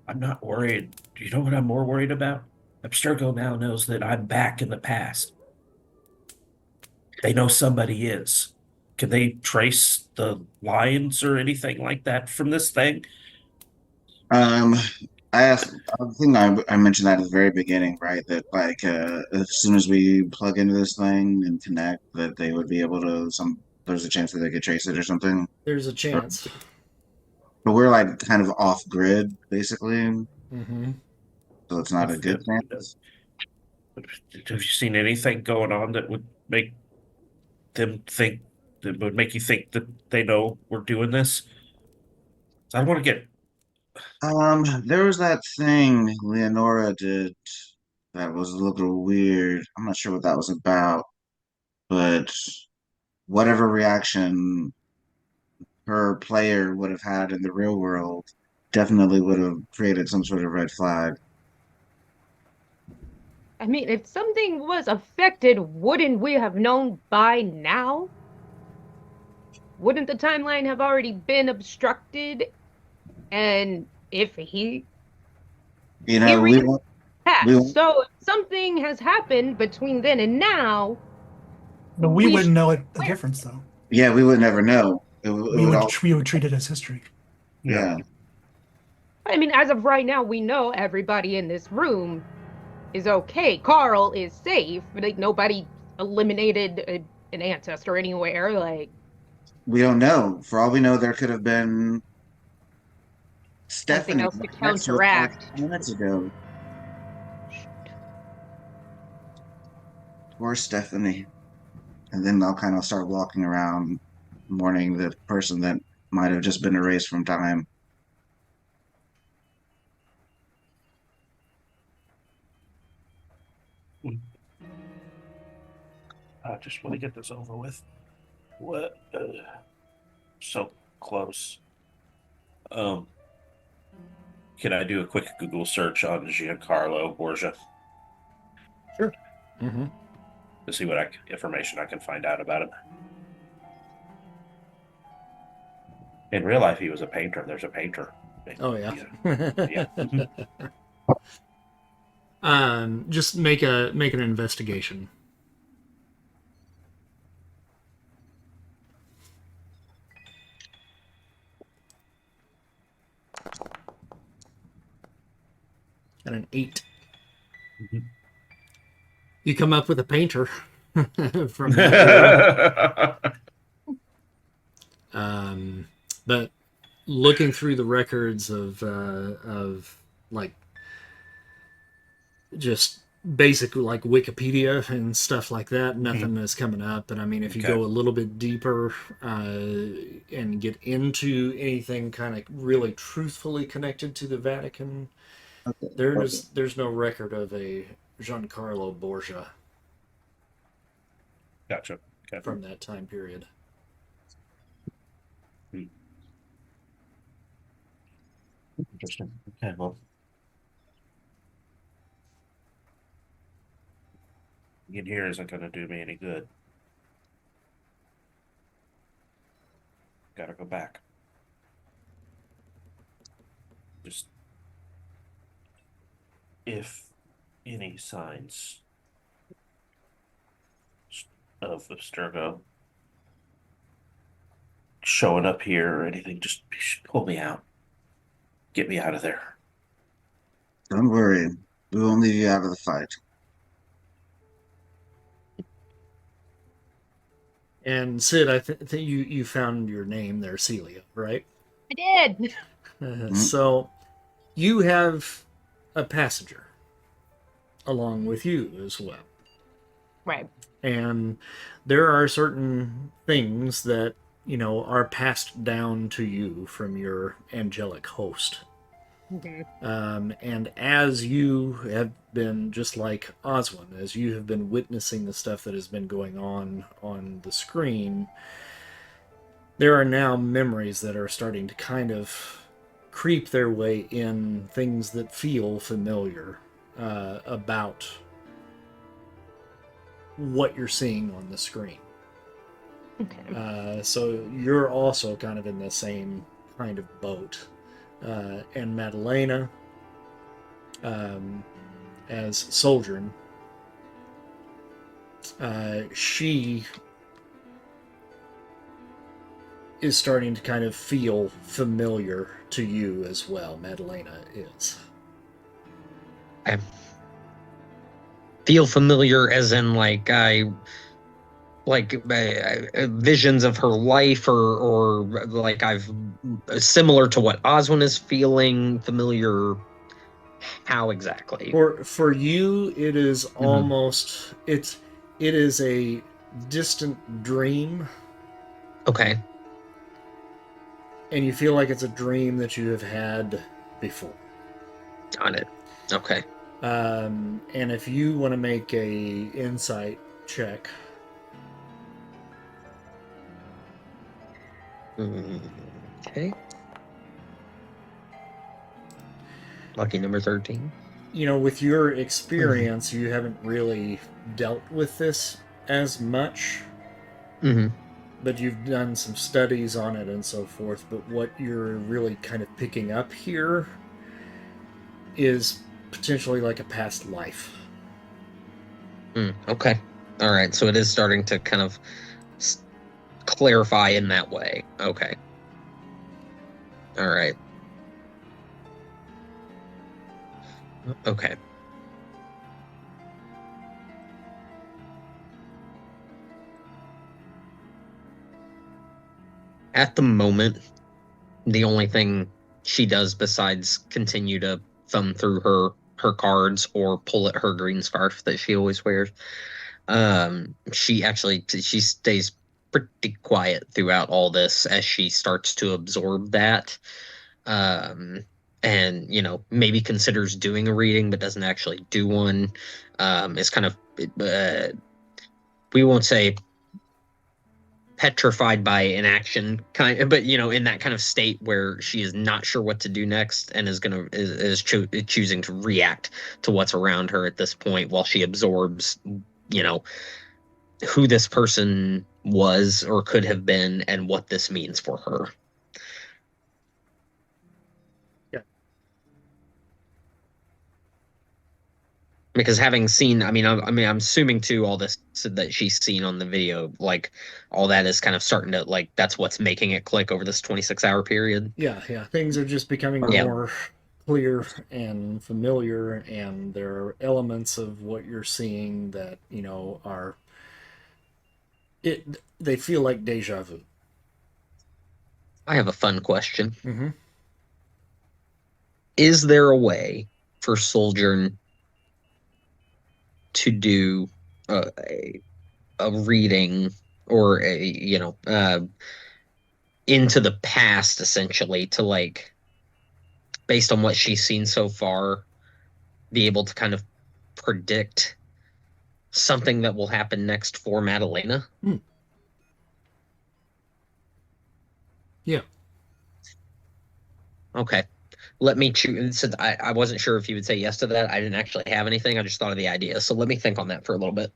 I'm not worried. Do you know what I'm more worried about? Abstergo now knows that I'm back in the past. They know somebody is. Can they trace the lines or anything like that from this thing? Um, I asked. I think I mentioned that at the very beginning, right? That like as soon as we plug into this thing and connect, that they would be able to some. There's a chance that they could trace it or something. There's a chance. But we're like kind of off grid, basically, Mm-hmm. so it's not a good chance. Have you seen anything going on that would make them think, that would make you think that they know we're doing this? I don't want to get. There was that thing Leonora did that was a little weird. I'm not sure what that was about, but whatever reaction her player would have had in the real world definitely would have created some sort of red flag. I mean, if something was affected, wouldn't we have known by now? Wouldn't the timeline have already been obstructed? And if he You know, we won't, we passed, won't, so if something has happened between then and now, But we we wouldn't should know a aware. difference, though. yeah, we would never know. It would all, We would treat it as history. yeah. I mean, as of right now, we know everybody in this room is okay. Carl is safe, but like nobody eliminated an ancestor anywhere. Like We don't know. For all we know, there could have been something Stephanie else to right next to us like counteract. 5 minutes ago. Poor Stephanie. And then I'll kind of start walking around mourning the person that might have just been erased from time. I just want to get this over with. What? So close. Um, can I do a quick Google search on Giancarlo Borgia Sure. Mm-hmm. to see what information I can find out about him? In real life, he was a painter. There's a painter. Oh yeah. Yeah. Just make an investigation. At an 8. Mhm. You come up with a painter from that era. But looking through the records of like just basic like Wikipedia and stuff like that, nothing is coming up. But I mean, if you Okay. go a little bit deeper and get into anything kind of really truthfully connected to the Vatican, Okay. there's no record of a Giancarlo Borgia Gotcha. Okay. from that time period. Interesting. Okay, well, in here isn't going to do me any good. Got to go back. Just if any signs of Abstergo showing up here or anything, just pull me out. Get me out of there. Don't worry. We won't leave you out of the fight. And Sid, I think you found your name there, Celia, right? I did. So you have a passenger along with you as well. Right. And there are certain things that, are passed down to you from your angelic host. Mhm. And as you have been, just like Oswin, as you have been witnessing the stuff that has been going on the screen, there are now memories that are starting to kind of creep their way in, things that feel familiar about what you're seeing on the screen. Okay. So you're also kind of in the same kind of boat. And Madalena, as Sojourn, she is starting to kind of feel familiar to you as well. Madalena is. I feel familiar as in visions of her life, or like I've similar to what Oswin is feeling. Familiar, how exactly? For you, it is almost it is a distant dream, Okay. and you feel like it's a dream that you have had before. Got it. Okay. And if you want to make a insight check, Okay. Lucky number 13. With your experience, you haven't really dealt with this as much, but you've done some studies on it and so forth. But what you're really kind of picking up here is potentially like a past life. Okay. All right. So it is starting to kind of clarify in that way. Okay. All right. Okay. At the moment, the only thing she does besides continue to thumb through her cards or pull at her green scarf that she always wears, she stays pretty quiet throughout all this as she starts to absorb that. And maybe considers doing a reading but doesn't actually do one. Is kind of we won't say petrified by inaction kind of, but in that kind of state where she is not sure what to do next and is choosing to react to what's around her at this point while she absorbs who this person was or could have been and what this means for her. Yeah. Because having seen, I'm assuming too, all this that she's seen on the video, like all that is kind of starting to, like, that's what's making it click over this 26-hour period. Yeah. Things are just becoming more clear and familiar, and there are elements of what you're seeing that are they feel like deja vu. I have a fun question. Mm-hmm. Is there a way for Sojourn to do a reading or into the past, essentially, to, like, based on what she's seen so far, be able to kind of predict something that will happen next for Madalena? Yeah. Okay. let me choose. Since I wasn't sure if you would say yes to that. I didn't actually have anything. I just thought of the idea. So let me think on that for a little bit.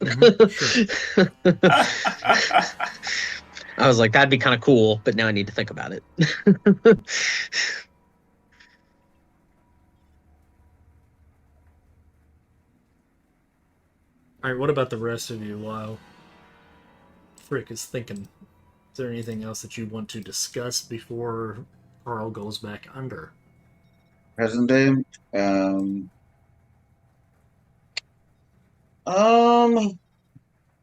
I was like, that'd be kind of cool, but now I need to think about it. All right, what about the rest of you while Frick is thinking? Is there anything else that you want to discuss before Carl goes back under? Present day. Um, um,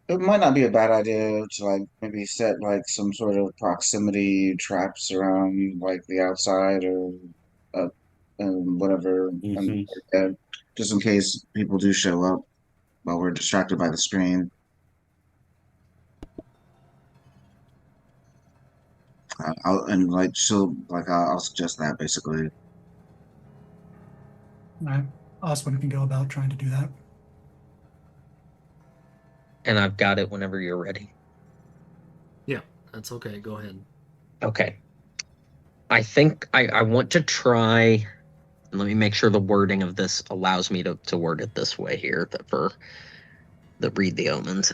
it might not be a bad idea to like maybe set like some sort of proximity traps around like the outside or uh, whatever, and Mhm. just in case people do show up while we're distracted by the screen. And like I'll suggest that basically. I ask when we can go about trying to do that. And I've got it whenever you're ready. Yeah, that's okay. Go ahead. Okay. I think I want to try. Let me make sure the wording of this allows me to word it this way here that for the read the omens.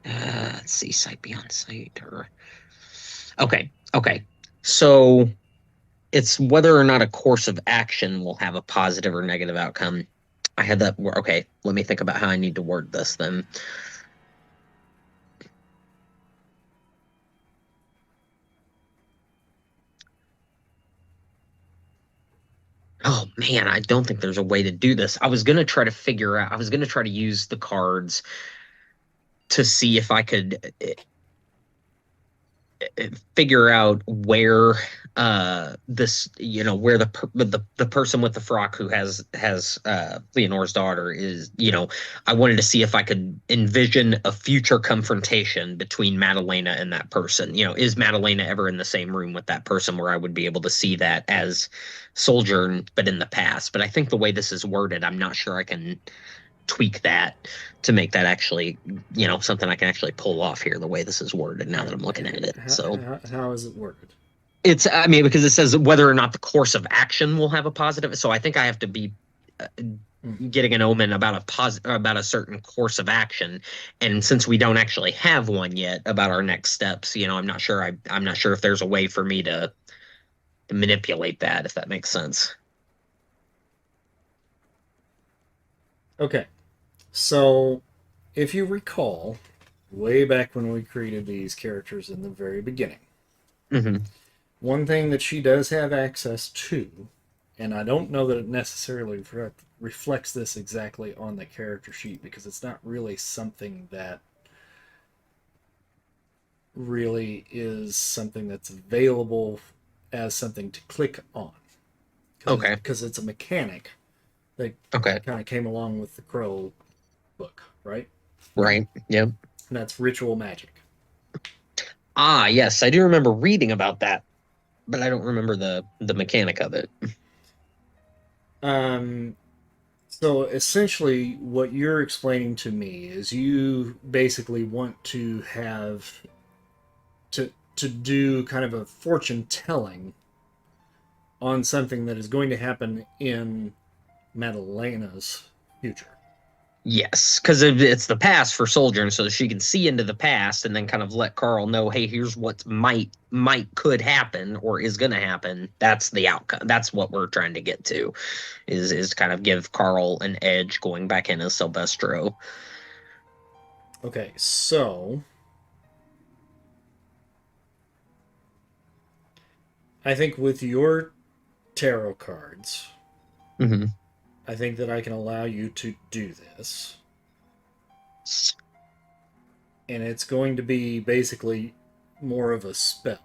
Let's see, sight beyond sight or okay. So it's whether or not a course of action will have a positive or negative outcome. I had that. Okay, let me think about how I need to word this then. Oh man, I don't think there's a way to do this. I was gonna try to figure out. I was gonna try to use the cards to see if I could figure out where this where the person with the frock who has Leonore's daughter is. I wanted to see if I could envision a future confrontation between Madalena and that person. Is Madalena ever in the same room with that person where I would be able to see that as Sojourn but in the past. But I think the way this is worded, I'm not sure I can tweak that to make that actually, something I can actually pull off here the way this is worded now that I'm looking at it. So How is it worded? I mean, because it says whether or not the course of action will have a positive. So I think I have to be uh, getting an omen about about a certain course of action. And since we don't actually have one yet about our next steps, I'm not sure. I'm not sure if there's a way for me to manipulate that, if that makes sense. Okay, so if you recall, way back when we created these characters in the very beginning, Hmm. one thing that she does have access to, and I don't know that it necessarily reflects this exactly on the character sheet because it's not really something that really is something that's available as something to click on. Okay. Because it's a mechanic that Okay. kind of came along with the Crow book, right? Right. Yep. And that's ritual magic. Ah, yes, I do remember reading about that, but I don't remember the mechanic of it. Um, so essentially, what you're explaining to me is you basically want to have to do kind of a fortune telling on something that is going to happen in Madalena's future. Yes, because it's the past for Soldier, and so she can see into the past and then kind of let Carl know, hey, here's what could happen or is going to happen. That's the outcome. That's what we're trying to get to, is kind of give Carl an edge going back in as Salvestro. Okay, so I think with your tarot cards, Hmm. I think that I can allow you to do this. And it's going to be basically more of a spell.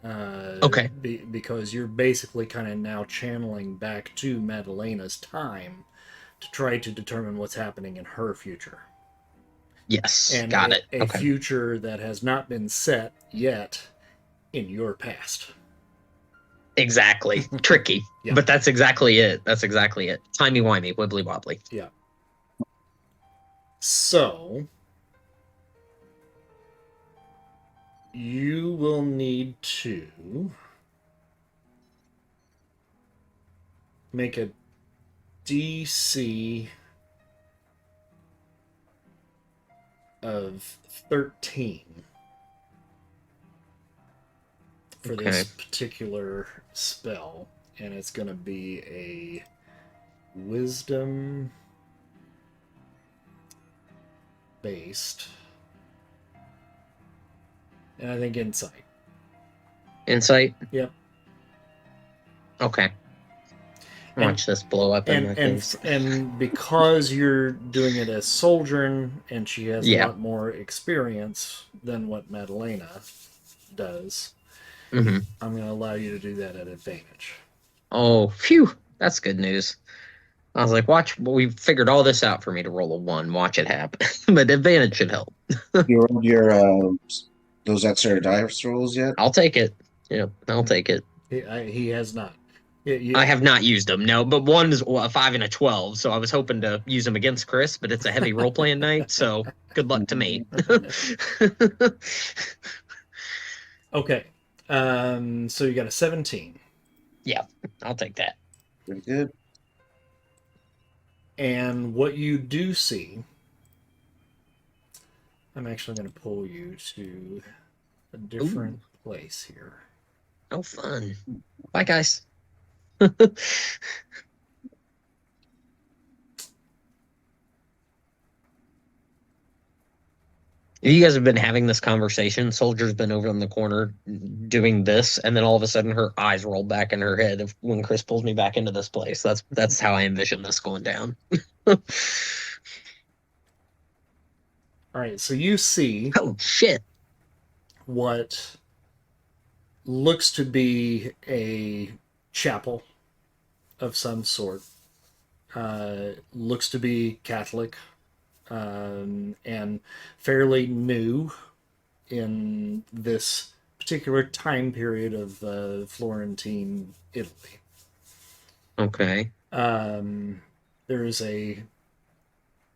Okay. Because you're basically kind of now channeling back to Madalena's time to try to determine what's happening in her future. Yes, And got it. a Okay. future that has not been set yet in your past. Exactly. Tricky, Yeah. but that's exactly it. That's exactly it. Timey-wimey, wibbly wobbly. Yeah. So you will need to make a DC of 13 for this particular spell, and it's going to be a wisdom based, and I think insight. Insight? Yep. Okay. Watch this blow up in my face. And because you're doing it as Sojourn, and she has a lot more experience than what Madalena does, I'm going to allow you to do that at advantage. Oh, phew. That's good news. I was like, watch, we figured all this out for me to roll a 1. Watch it happen. But advantage should help. You rolled your those extra dice rolls yet? I'll take it. Yep, I'll take it. He has not. I have not used them, no, but one is a 5 and a 12, so I was hoping to use them against Chris, but it's a heavy role-playing night, so good luck to me. Okay. So you got a 17. Yeah, I'll take that. Pretty good. And what you do see, I'm actually going to pull you to a different place here. Oh, fun. Bye, guys. You guys have been having this conversation. Soldier's been over in the corner doing this, and then all of a sudden her eyes roll back in her head when Chris pulls me back into this place. That's how I envision this going down. All right, so you see Oh shit. What looks to be a chapel of some sort. Looks to be Catholic, and fairly new in this particular time period of Florentine Italy. Okay. There is a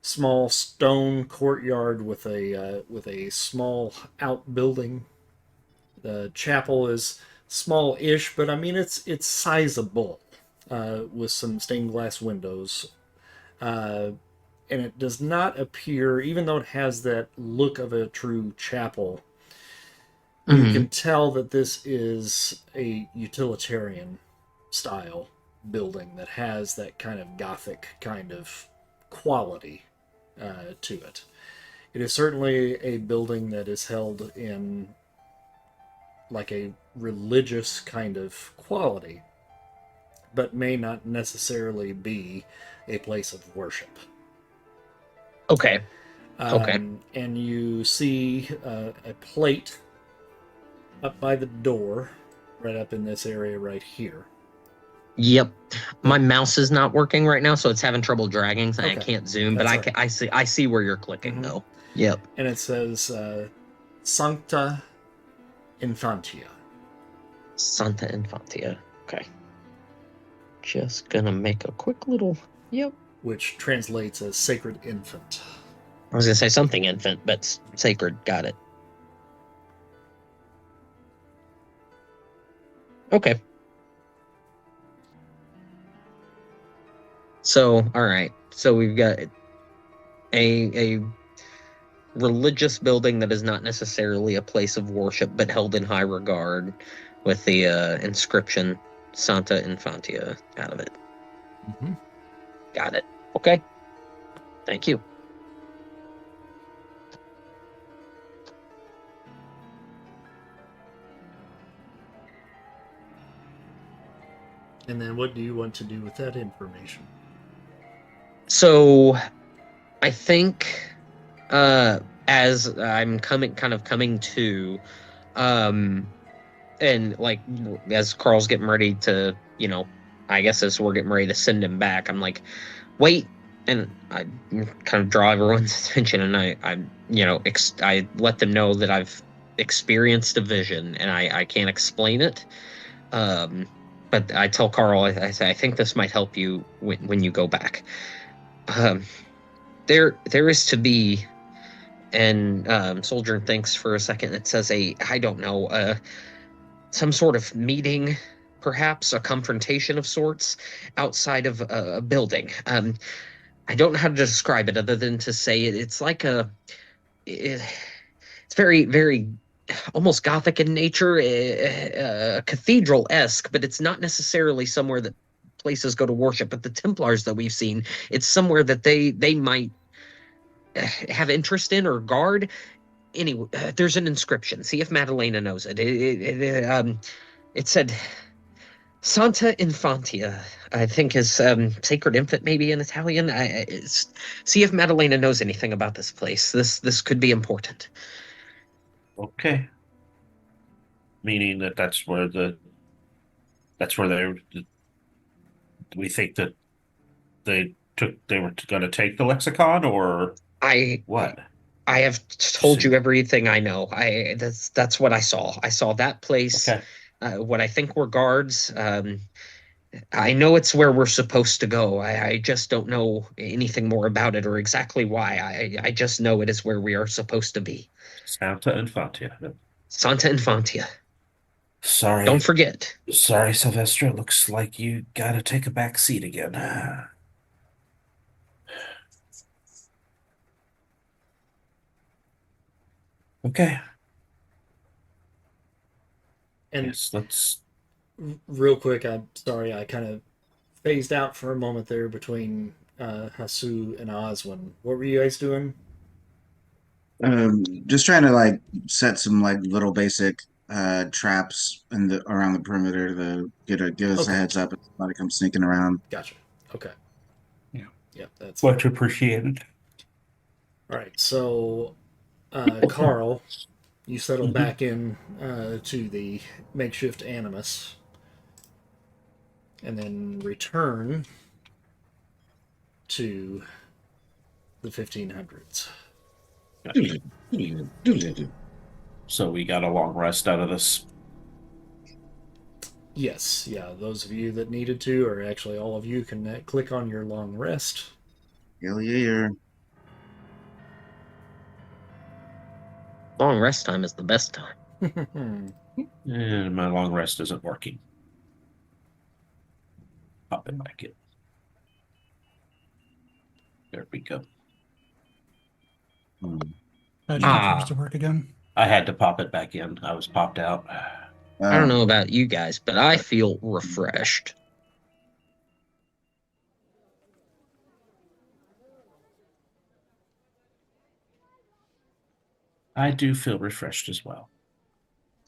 small stone courtyard with a small outbuilding. The chapel is small-ish, but I mean it's sizable, with some stained glass windows. And it does not appear, even though it has that look of a true chapel, you can tell that this is a utilitarian style building that has that kind of Gothic kind of quality to it. It is certainly a building that is held in like a religious kind of quality, but may not necessarily be a place of worship. Okay. And you see a plate up by the door, right up in this area right here. Yep. My mouse is not working right now, so it's having trouble dragging. So I can't zoom, That's but I see where you're clicking though. Yep. And it says Sancta Infantia. Santa Infantia. Okay. Just gonna make a quick little Which translates as Sacred Infant. I was gonna say something infant, but sacred. Got it. Okay. So, all right. So we've got a religious building that is not necessarily a place of worship, but held in high regard, with the inscription Santa Infantia out of it. Got it. Okay. Thank you. And then what do you want to do with that information? So I think as I'm coming to and like as Carl's getting ready to, I guess as we're getting ready to send him back, I'm like, wait, and I kind of draw everyone's attention, and I let them know that I've experienced a vision and I can't explain it. But I tell Carl, I say, I think this might help you when you go back. There is to be, and Soldier thinks for a second. It says I don't know, some sort of meeting perhaps a confrontation of sorts outside of a building. I don't know how to describe it other than to say it's like it's very, very almost gothic in nature, cathedral-esque, but it's not necessarily somewhere that places go to worship. But the Templars that we've seen, it's somewhere that they might have interest in or guard. Anyway, there's an inscription. See if Madalena knows it. It said Santa Infantia, I think is Sacred Infant, maybe in Italian. See if Madalena knows anything about this place. This could be important. Okay. Meaning that's where we think that they were going to take the lexicon, or I what? I have told you everything I know. That's what I saw. I saw that place. Okay. What I think were guards. I know it's where we're supposed to go. I just don't know anything more about it or exactly why. I just know it is where we are supposed to be. Santa Infantia. Santa Infantia. Sorry. Don't forget. Sorry, Salvestro. Looks like you gotta take a back seat again. Okay. And Yes, let's. real quick, I'm sorry, I kind of phased out for a moment there between Hasu and Oswin. What were you guys doing? Just trying to like set some like little basic traps in the around the perimeter to give us a Okay, heads up if somebody comes sneaking around. gotcha. Okay. Yeah. Yep, that's Much appreciated. all right. So, Carl, you settle Mhm. back in to the makeshift Animus, and then return to the 1500s. So we got a long rest out of this. Yes, yeah. Those of you that needed to, or actually all of you, can click on your long rest. Hell yeah. Long rest time is the best time. And my long rest isn't working. Pop it back in. There we go. How'd you get yours to work again? I had to pop it back in. I was popped out. I don't know about you guys, but I feel refreshed. I do feel refreshed as well.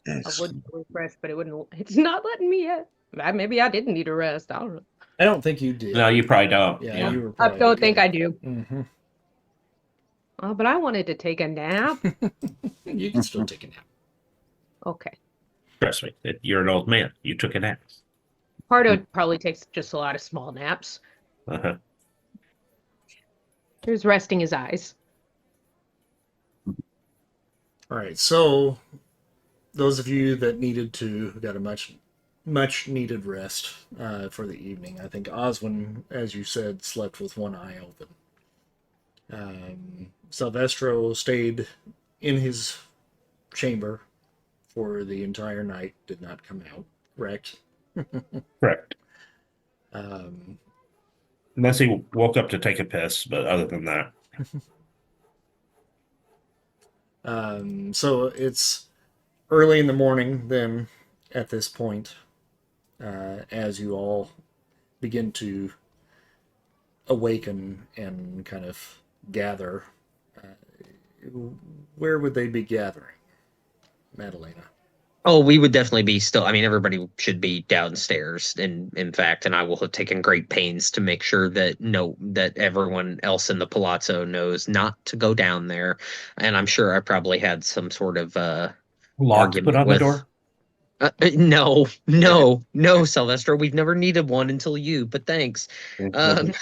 I Excellent. would refresh, but it wouldn't. It's not letting me yet. Maybe I didn't need a rest. I don't know. I don't think you did. No, you probably don't. Yeah, you were I probably don't okay. think I do. Mm-hmm. But I wanted to take a nap. You can still take a nap. Okay. Trust me, you're an old man. You took a nap. Pardo probably takes just a lot of small naps. Uh-huh. He's resting his eyes. All right, so those of you that needed to got a much needed rest for the evening. I think Oswin, as you said, slept with one eye open. Salvestro stayed in his chamber for the entire night, did not come out. Correct. Correct. Um, Unless he woke up to take a piss, but other than that. So it's early in the morning then at this point, as you all begin to awaken and kind of gather. Where would they be gathering, Madalena? Oh, we would definitely be still. I mean, everybody should be downstairs, in fact, and I will have taken great pains to make sure that everyone else in the palazzo knows not to go down there. And I'm sure I probably had some sort of Lock argument put on with. the door? No, Salvestro. We've never needed one until you, but thanks. No,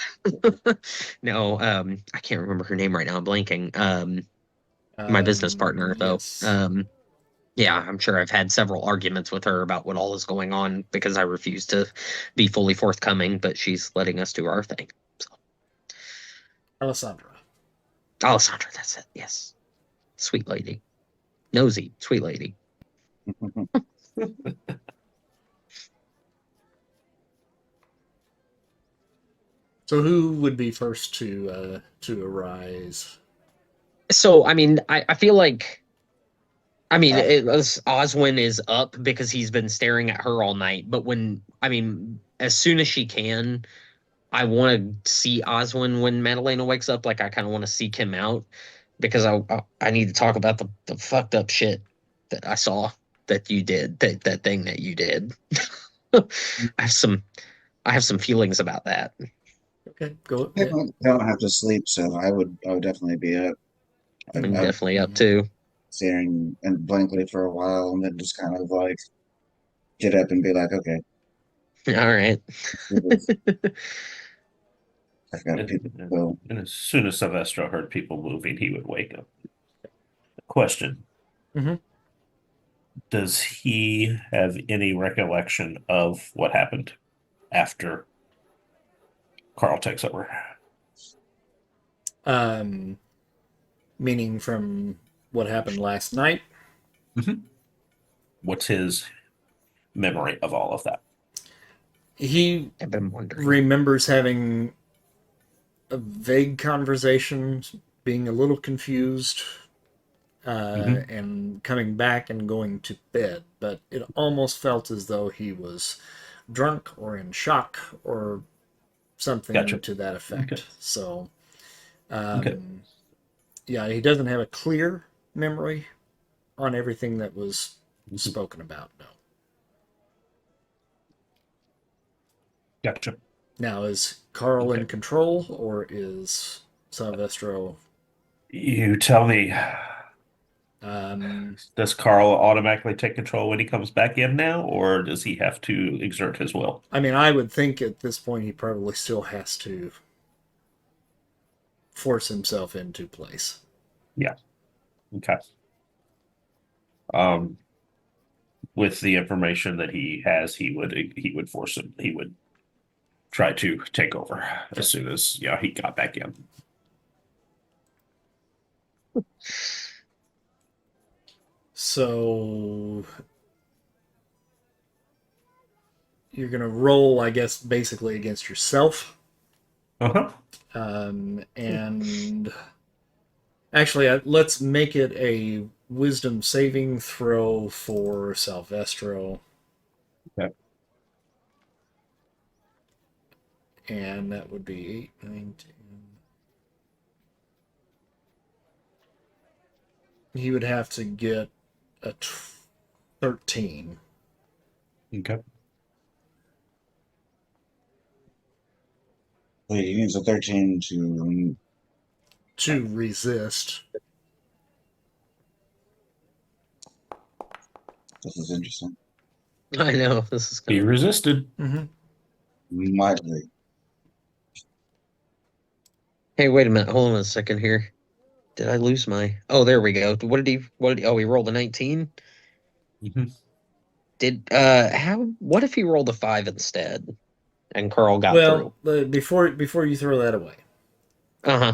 I can't remember her name right now. I'm blanking. My business partner, though. Yes. Yeah, I'm sure I've had several arguments with her about what all is going on because I refuse to be fully forthcoming, but she's letting us do our thing. So, Alessandra. Alessandra, that's it. Yes. Sweet lady. Nosy, sweet lady. So who would be first to arise? So, I mean, I feel like, I mean, Oswin is up because he's been staring at her all night. But I mean, as soon as she can, I want to see Oswin when Madalena wakes up. Like, I kind of want to seek him out because I need to talk about the fucked up shit that I saw that you did, that thing that you did. I have some I have some feelings about that. Okay, go. I don't have to sleep, so I would definitely be up. I'm I'd definitely up too. staring and blankly for a while, and then just kind of like get up and be like, okay, All right. I've got And, people. So and as soon as Salvestro heard people moving, he would wake up. Question: Mhm. Does he have any recollection of what happened after Carl takes over? Meaning from what happened last night. What's his memory of all of that? He I've been wondering. remembers having a vague conversation, being a little confused, and coming back and going to bed. But it almost felt as though he was drunk or in shock or something Gotcha. to that effect. Okay. So, Okay. yeah, he doesn't have a clear memory on everything that was spoken about. No. Gotcha. Now, is Carl in Okay. control or is Salvestro? You tell me. Um, Does Carl automatically take control when he comes back in now, or does he have to exert his will? I mean, I would think at this point he probably still has to force himself into place. Yeah. Okay. Um, with the information that he has, he would force him. He would try to take over as soon as he got back in. So you're gonna roll, I guess, basically against yourself. Uh-huh. And actually, let's make it a wisdom saving throw for Salvestro. Okay. And that would be 8, 9, 10. He would have to get a 13. Okay. wait, he needs a 13 To resist. this is interesting. I know this is He kind of resisted. Mm-hmm. Mightily. Hey, wait a minute. Hold on a second here. Did I lose my? Oh, there we go. Oh, he rolled a 19. Mhm. What if he rolled a 5 instead and Carl got Well, through? before you throw that away, Uh-huh.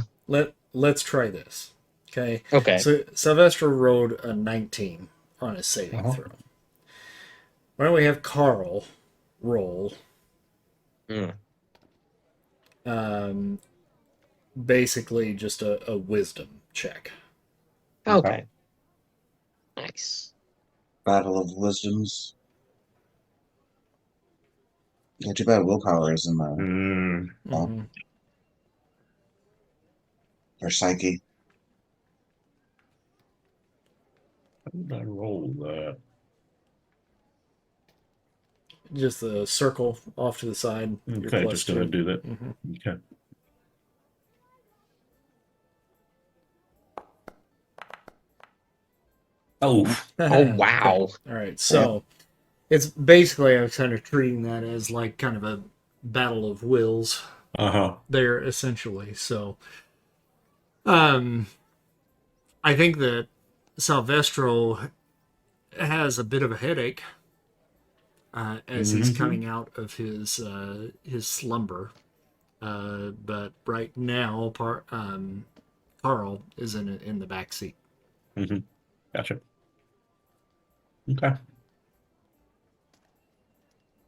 let's try this. Okay. Okay. So Sylvester rolled a 19 on his saving Uh-huh. throw. Why don't we have Carl roll Mm. um, basically just a wisdom check? Okay. Nice. Battle of Wisdoms. Yeah, too bad willpower isn't Mm-hmm. or psyche. How did I roll that? Just the circle off to the side. You're Okay, plus just gonna 2. do that. Mm-hmm. Okay. Oh, Oh, Okay. wow. All right. So it's basically, I was kind of treating that as like kind of a battle of wills uh-huh. there, essentially. So, um, I think that Salvestro has a bit of a headache as he's Mhm. coming out of his slumber. But right now, Carl is in the back seat. Mhm. Gotcha. Okay.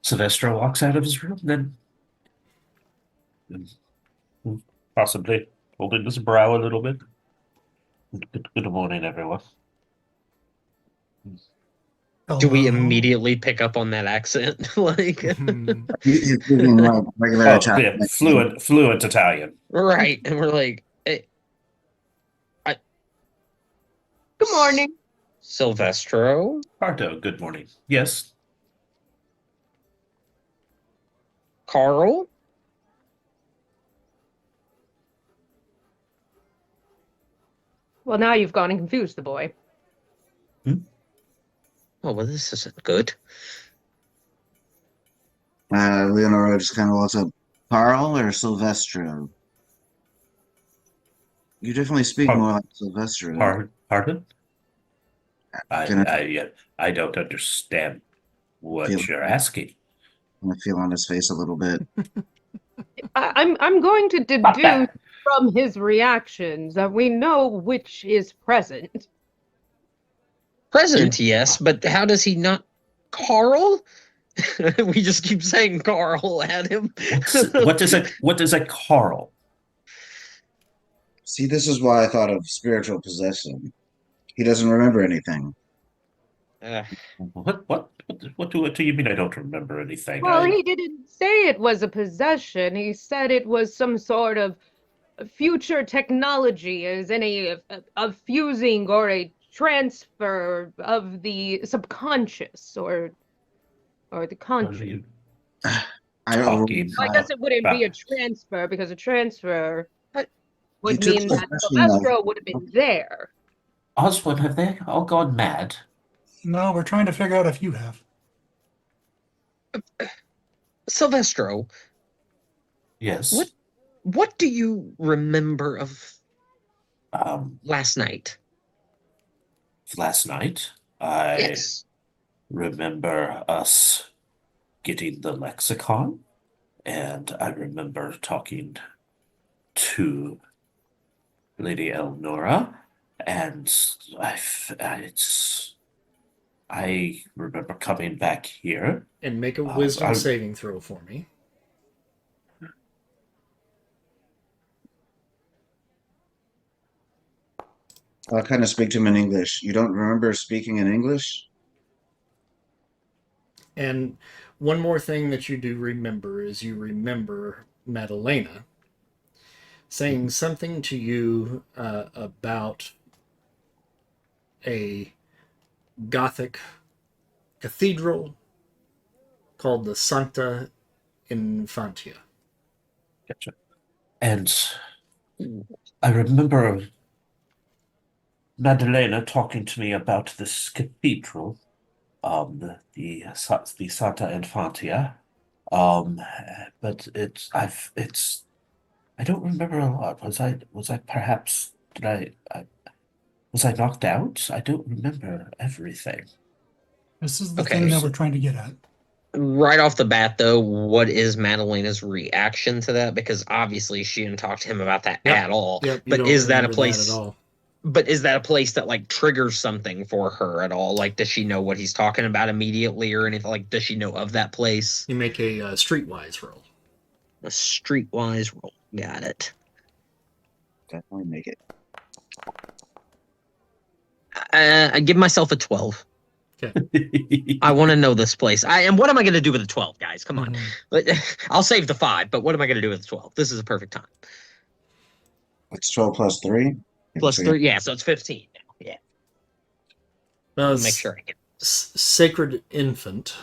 Silvestro walks out of his room then. possibly holding his brow a little bit. Good morning, everyone. Do we Hello. immediately pick up on that accent? Like, He's speaking like regular Oh, Italian. yeah, fluent Italian. right? And we're like, hey, Good morning. Salvestro, Pardo, good morning. Yes. Carl. Well, now you've gone and confused the boy. Oh, well, this isn't good. Leonora just kind of looks up. Carl or Silvestro? You definitely speak more like Silvestro. Pardon? Can I don't understand what Feel- you're asking. I feel on his face a little bit. I'm going to deduce from his reactions that we know which is present. Present, yes, but how does he not? Carl? We just keep saying Carl at him. What is a Carl? See, this is why I thought of spiritual possession. He doesn't remember anything. What do you mean I don't remember anything? Well, he didn't say it was a possession. He said it was some sort of future technology, as any of fusing or a transfer of the subconscious or the conscious. I don't Talking. I guess it wouldn't be a about- transfer because a transfer You would took mean that possession of- Salvestro would have been there. Oswald, have they all gone mad? No, we're trying to figure out if you have. Salvestro, Yes. what do you remember of Um, last night? last night, I Yes. remember us getting the lexicon, and I remember talking to Lady Elnora, and I remember coming back here. And make a wisdom saving throw for me. I'll kind of speak to him in English. You don't remember speaking in English? And one more thing that you do remember is you remember Madalena saying something to you about a Gothic cathedral called the Sancta Infantia. Gotcha. And I remember Madalena talking to me about this cathedral, the Santa Infantia. But I don't remember a lot. Was I perhaps was I knocked out? I don't remember everything. This is the Okay, thing that so- we're trying to get at. Right off the bat, though, what is Madalena's reaction to that? Because obviously she didn't talk to him about that Yep. at all. Yep, you But don't is that a remember place? at all? But is that a place that like triggers something for her at all? Like, does she know what he's talking about immediately or anything? Like, does she know of that place? You make a streetwise roll. A streetwise roll. Got it. Definitely make it. I give myself a 12. I want to know this place. And what am I going to do with the 12, guys? Come on. I'll save the 5, but what am I going to do with the 12? This is a perfect time. It's 12 plus 3? Plus 3, yeah, so it's 15 now. Yeah. Well, Make sure I get Sacred Infant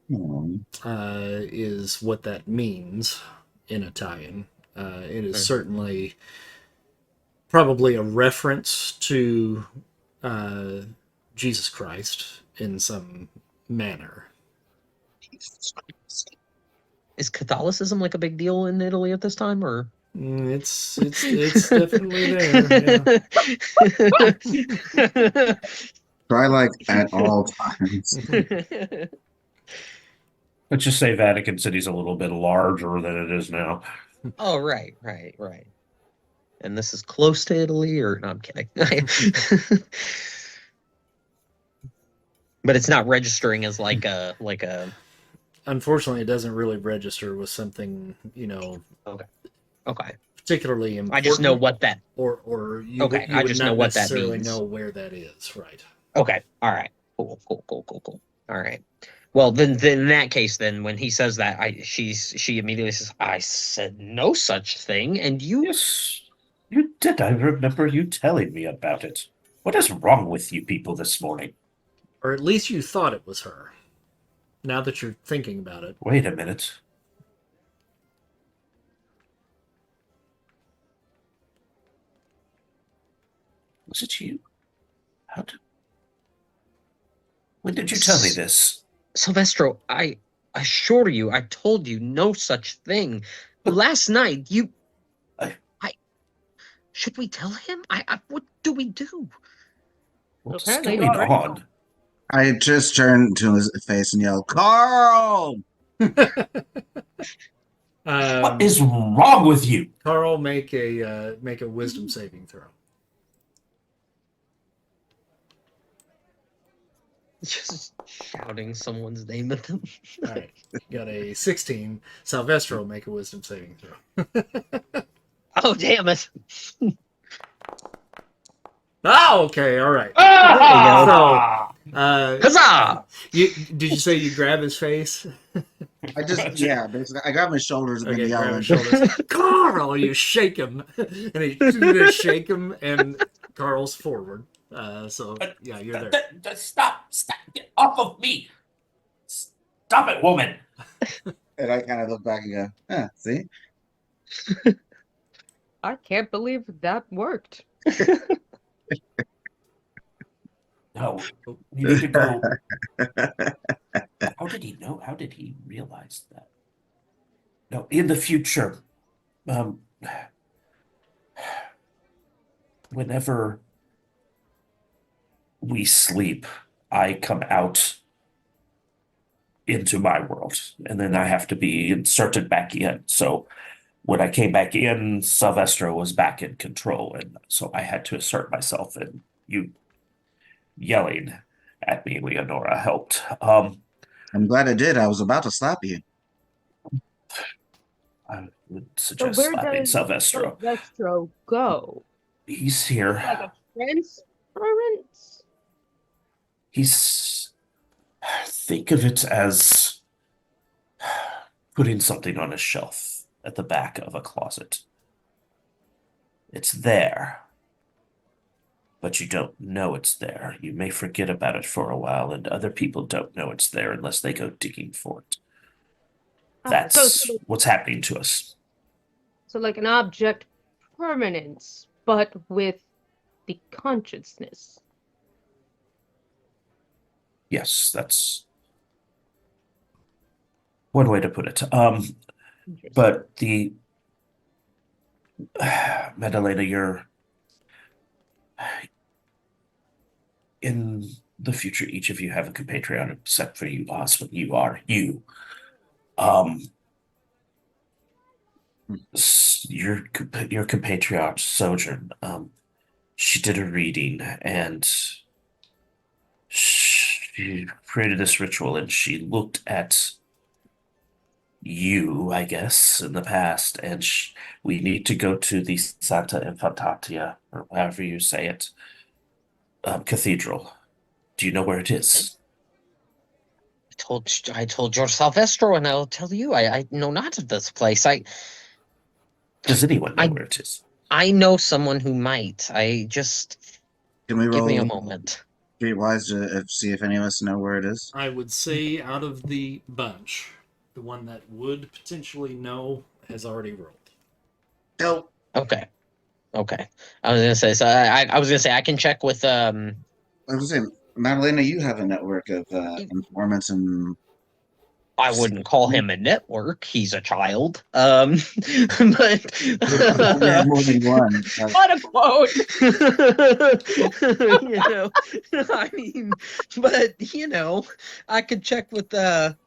Hmm. is what that means in Italian. It is Okay. certainly probably a reference to Jesus Christ in some manner. Is Catholicism like a big deal in Italy at this time, or? It's definitely there. Yeah. Try like at all times. Let's just say Vatican City's a little bit larger than it is now. Oh, right. And this is close to Italy, or no, I'm kidding. But it's not registering as like a unfortunately, it doesn't really register with something, Okay. particularly important. I just know what that. or you Okay, you I would just not know what that necessarily means. know where that is, right? Okay. All right. Cool. All right. Well, then in that case, then when he says that, she immediately says, "I said no such thing," and you. Yes, you did. I remember you telling me about it. What is wrong with you people this morning? Or at least you thought it was her. Now that you're thinking about it, Wait a minute. Was it you? When did you tell me this? Salvestro, I assure you, I told you no such thing. Last night, you. I- Should we tell him? What do we do? What's Apparently going already. on? I just turned to his face and yelled, "Carl!" What is wrong with you? Carl, make a wisdom saving throw. Just shouting someone's name at them. All right, got a 16. Salvestro, make a wisdom saving throw. Oh, damn it. Oh, okay, all right. Ah! Huzzah! Did you say you grab his face? I just, basically, I grab my shoulders and Okay, then grab yell. his shoulders. Carl, you shake him, and you shake him, and Carl's forward. So yeah, you're there. Stop! Get off of me! Stop it, woman! And I kind of look back and go, see? I can't believe that worked. No, we need to go. How did he know? How did he realize that? No, in the future, whenever we sleep, I come out into my world, and then I have to be inserted back in. So when I came back in, Salvestro was back in control, and so I had to assert myself, and you yelling at me, Leonora, helped. I'm glad I did. I was about to slap you. I would So suggest where slapping does Salvestro. Salvestro go? He's here. Like a transference? He's think of it as putting something on a shelf at the back of a closet. It's there, but you don't know it's there. You may forget about it for a while, and other people don't know it's there unless they go digging for it. That's what's happening to us. So like an object permanence, but with the consciousness. Yes, that's one way to put it. But the Madalena, you're in the future. Each of you have a compatriot, except for you, Osmond. You are you. Your compatriot Sojourn. She did a reading and she created this ritual, and she looked at you, I guess, in the past, and we need to go to the Santa Infantatia, or however you say it, cathedral. Do you know where it is? I told George Salvestro, and I'll tell you, I know not of this place. Does anyone know where it is? I know someone who might. Can we Give me a roll moment. streetwise to see if any of us know where it is? I would say out of the bunch, the one that would potentially know has already rolled. Nope. Okay. I was gonna say, so I was gonna say I can check with I was gonna say, Madalena, you have a network of informants and I wouldn't call him a network. He's a child. But we have more than one. What a quote! I mean, but I could check with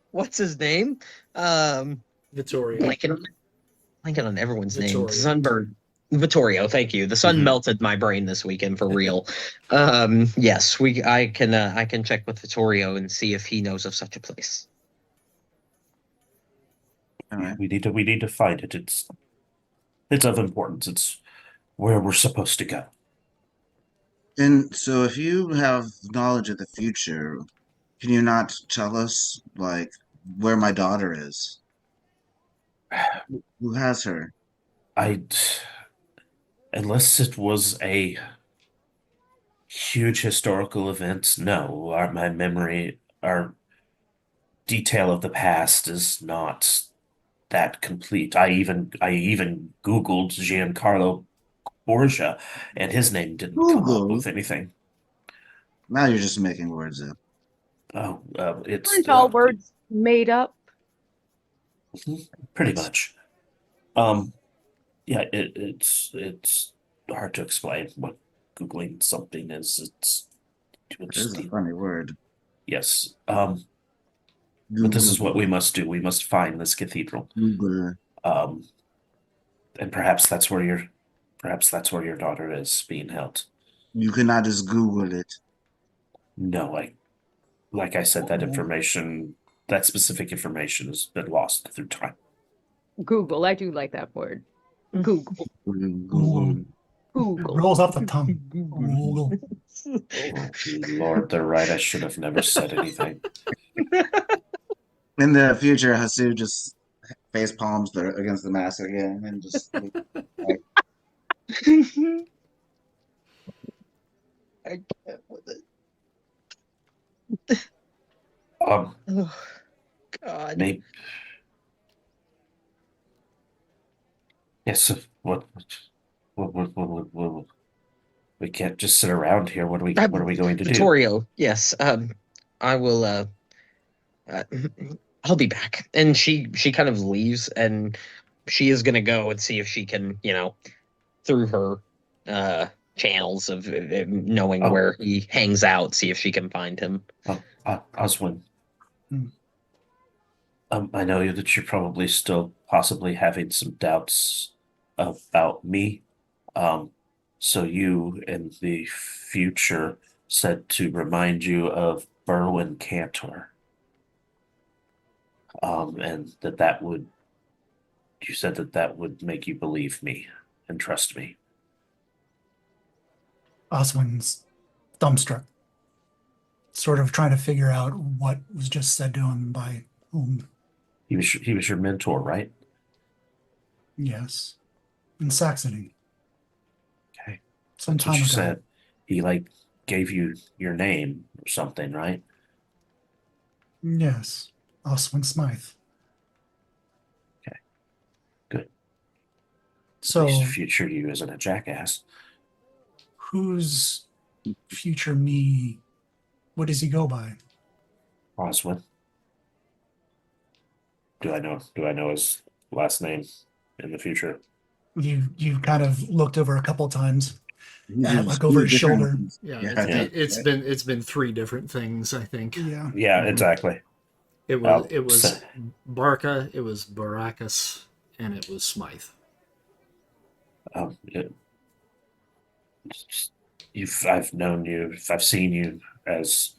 what's his name? Vittorio. Blanking on everyone's name. Vittorio. Sunbird. Vittorio, thank you. The sun melted my brain this weekend for real. Yes, I can check with Vittorio and see if he knows of such a place. All right. We need to find it. It's of importance. It's where we're supposed to go. And so, if you have knowledge of the future, can you not tell us, like, where my daughter is? Who has her? I unless it was a huge historical event, no. My memory, our detail of the past is not that complete. I even Googled Giancarlo Borgia, and his name didn't come up Google. with anything. Now you're just making words up. Oh, it's Aren't all words made up? pretty That's- much. Yeah, it's hard to explain what Googling something is. That is a funny word. yes. But this is what we must do. We must find this cathedral. Google. Um, and perhaps that's where your daughter is being held. You cannot just Google it. No, like I said, that specific information has been lost through time. Google. I do like that word. Google. Google. It Google. rolls off the tongue. Google. Oh, Lord, they're right. I should have never said anything. In the future, Hasu just face palms against the mask again and just like, I can't with it. Um, Oh, God. maybe yes. What, we can't just sit around here. What are we going to do? Vittorio, yes. I will. Uh, I'll be back. And she kind of leaves, and she is gonna go and see if she can, through her channels of knowing Oh. where he hangs out, see if she can find him. Oswin. Hmm. I know that you're probably still possibly having some doubts about me. So you in the future said to remind you of Berwin Cantor. And you said that would make you believe me and trust me. Oswin's dumbstruck, sort of trying to figure out what was just said to him by whom. He was your mentor, right? Yes, in Saxony. Okay. Some That's what time you ago. said. He gave you your name or something, right? Yes, Oswin Smythe. Okay. Good. So, At least future you isn't a jackass. whose future me? What does he go by? Oswin. Do I know his last name in the future? You kind of looked over a couple times, uses like over his two different shoulder. ones. Yeah, Yeah. it's been three different things, I think. Yeah. Yeah, Mhm. exactly. It Well, was Barca, it was Baracus, and it was Smythe. It, I've seen you as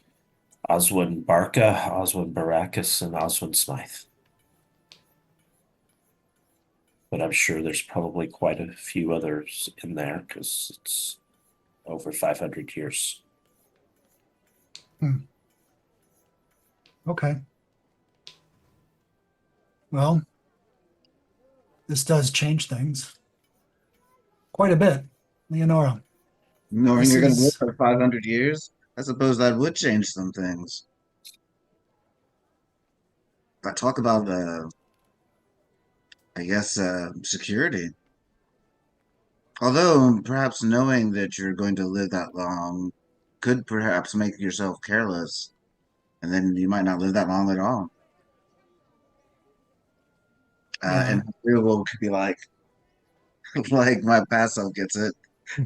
Oswin Barca, Oswin Baracus, and Oswin Smythe. But I'm sure there's probably quite a few others in there because it's over 500 years. Okay. Well, this does change things quite a bit, Leonora. Knowing This you're going to live is- for 500 years, I suppose that would change some things. I talk about, I guess, security. Although perhaps knowing that you're going to live that long could perhaps make yourself careless, and then you might not live that long at all. Yeah. And we will be like, like my past self gets it.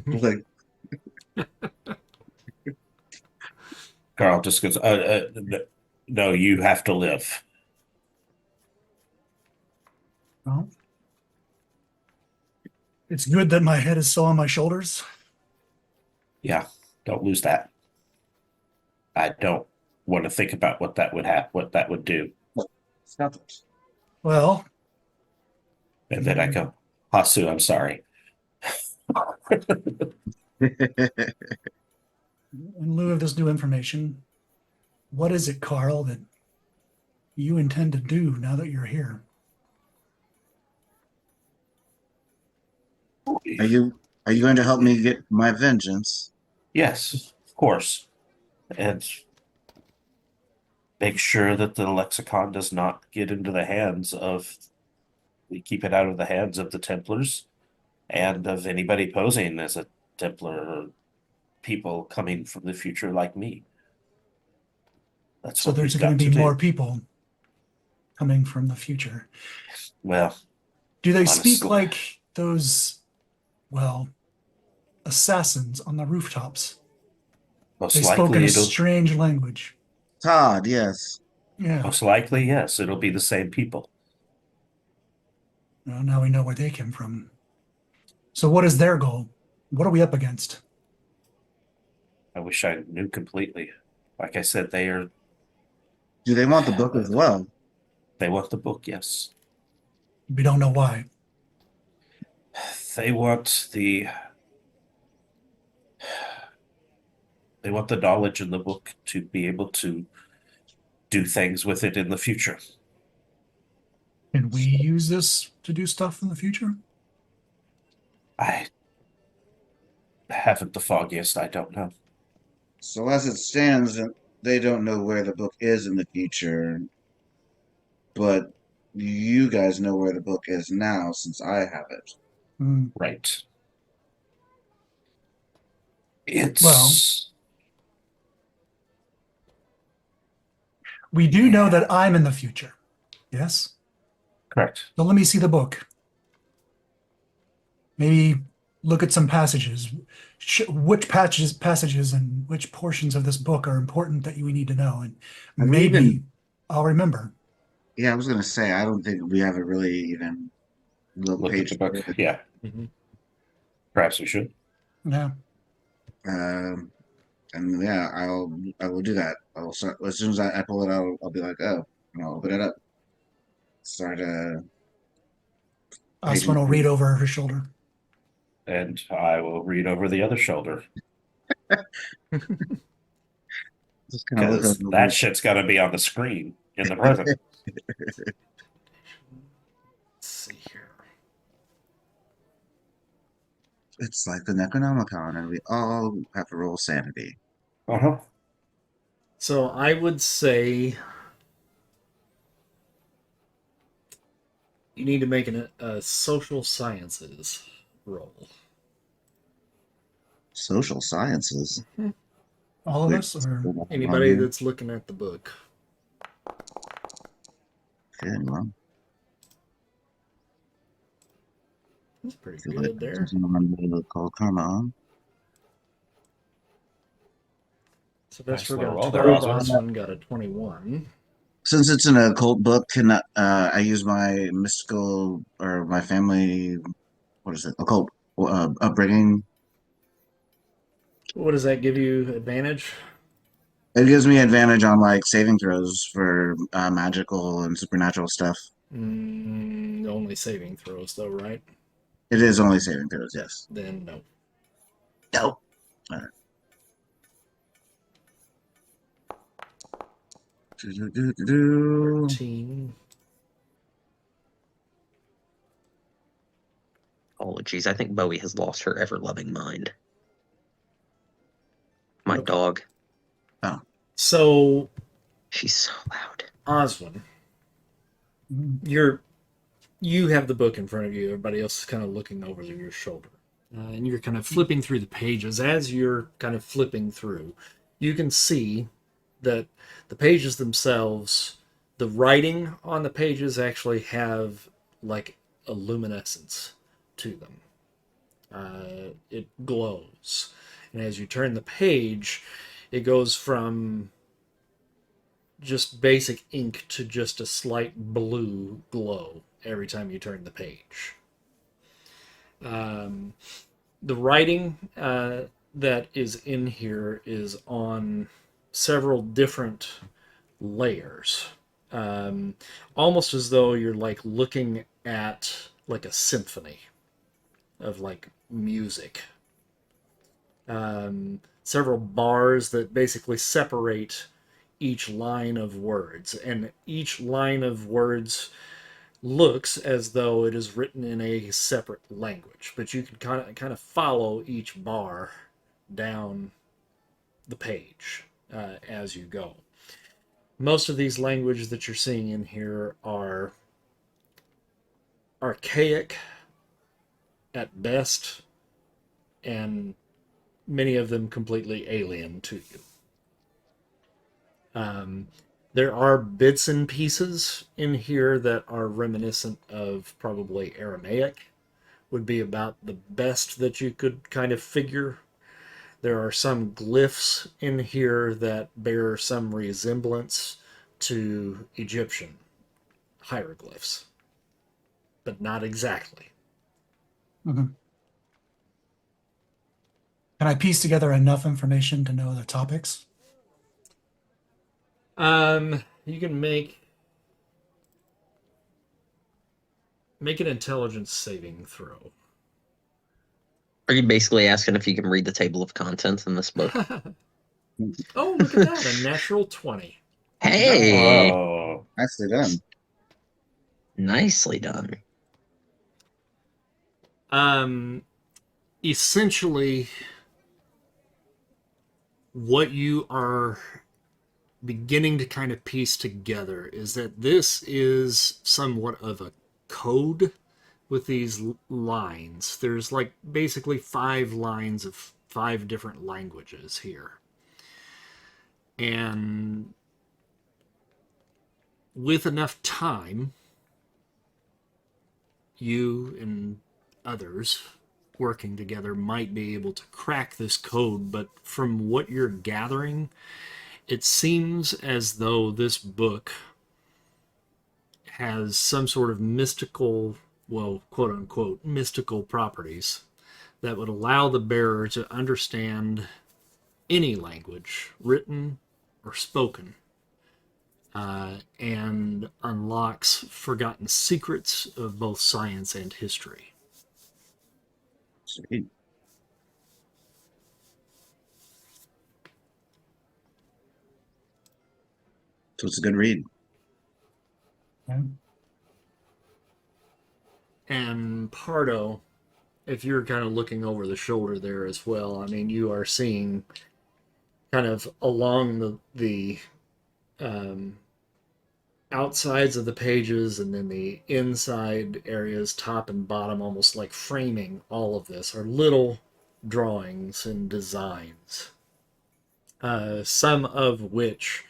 Like, Carl just goes, no, you have to live. Well, it's good that my head is still on my shoulders. Yeah, don't lose that. I don't want to think about what that would do. stop it. Well, And then I go, Hasu, I'm sorry. In lieu of this new information, what is it, Carl, that you intend to do now that you're here? Are you going to help me get my vengeance? Yes, of course. And make sure that the lexicon does not get into the hands of, we keep it out of the hands of the Templars and of anybody posing as a Templar or people coming from the future like me. That's So what there's we've going got to be to more do. people coming from the future. Well, Do they speak honestly, like those, well, assassins on the rooftops? most They spoke in likely a it'll strange language. Todd, yes. Yeah. most likely, yes, it'll be the same people. Well, now we know where they came from. So what is their goal? What are we up against? I wish I knew completely. Like I said, Do they want the book as well? they want the book, yes. We don't know why. They want the knowledge in the book to be able to do things with it in the future. Can we use this to do stuff in the future? I haven't the foggiest, I don't know. So as it stands, they don't know where the book is in the future, but you guys know where the book is now since I have it. Hmm. Right. Well, It's we do know that I'm in the future. Yes? correct. So let me see the book. Maybe look at some passages. Which passages and which portions of this book are important that we need to know, and Have we maybe even? I'll remember. Yeah, I was gonna say I don't think we haven't really even looked Look at page the book. to page. Yeah, Mm-hmm. perhaps we should. Yeah. Um, and yeah, I will do that. I'll start as soon as I pull it out. I'll be like, oh, and I'll open it up. Start Oswin paging will read through. over her shoulder. And I will read over the other shoulder Just kind of look because over. that shit's got to be on the screen in the present. Let's see here. It's like the Necronomicon, and we all have to roll sanity. Uh-huh. So I would say you need to make a social sciences roll. Social sciences. All of Wait, us, or hold on Anybody here. that's looking at the book. Okay, well, That's pretty I feel like good there. something on the called karma on. Salvestro little got a roll there, 12, Oswald. Oswin got a 21. Since it's an occult book, can I use my mystical or my family? What is it? Occult upbringing. What does that give you advantage? It gives me advantage on like saving throws for magical and supernatural stuff. Only saving throws, though, right? It is only saving throws, yes. Then no. No. All right. Do-do-do-do-do. 13. Oh, geez, I think Bowie has lost her ever-loving mind. My Okay. dog. So, She's so loud. Oswin, you have the book in front of you. Everybody else is kind of looking over your shoulder. And you're kind of flipping through the pages. As you're kind of flipping through, you can see that the pages themselves, the writing on the pages actually have like a luminescence to them. It glows. And as you turn the page, it goes from just basic ink to just a slight blue glow every time you turn the page. The writing that is in here is on several different layers, almost as though you're like looking at like a symphony of like music. Several bars that basically separate each line of words, and each line of words looks as though it is written in a separate language, but you can kind of follow each bar down the page as you go. Most of these languages that you're seeing in here are archaic at best, and many of them completely alien to you. There are bits and pieces in here that are reminiscent of probably Aramaic, would be about the best that you could kind of figure. There are some glyphs in here that bear some resemblance to Egyptian hieroglyphs, but not exactly. Mhm. Can I piece together enough information to know the topics? You can make an intelligence saving throw. Are you basically asking if you can read the table of contents in this book? Oh, look at that, a natural 20. Hey, Oh, Nicely done. nicely done. Essentially, what you are beginning to kind of piece together is that this is somewhat of a code with these lines. There's like basically 5 lines of 5 different languages here. And with enough time, you and others working together might be able to crack this code, but from what you're gathering, it seems as though this book has some sort of mystical, well, quote unquote, mystical properties that would allow the bearer to understand any language, written or spoken, and unlocks forgotten secrets of both science and history. Sweet. So it's a good read. Okay. And Pardo, if you're kind of looking over the shoulder there as well, I mean, you are seeing kind of along the outsides of the pages and then the inside areas, top and bottom, almost like framing all of this, are little drawings and designs, some of which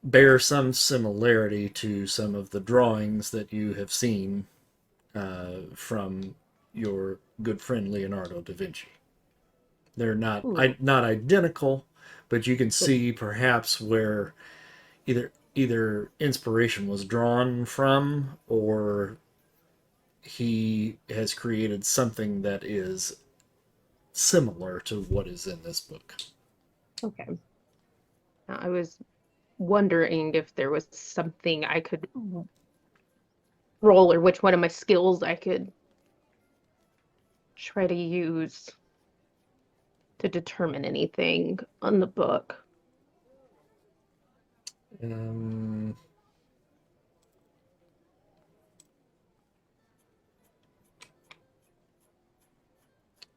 bear some similarity to some of the drawings that you have seen from your good friend Leonardo da Vinci. They're not not identical, but you can see perhaps where either inspiration was drawn from, or he has created something that is similar to what is in this book. Okay. I was wondering if there was something I could roll, or which one of my skills I could try to use to determine anything on the book.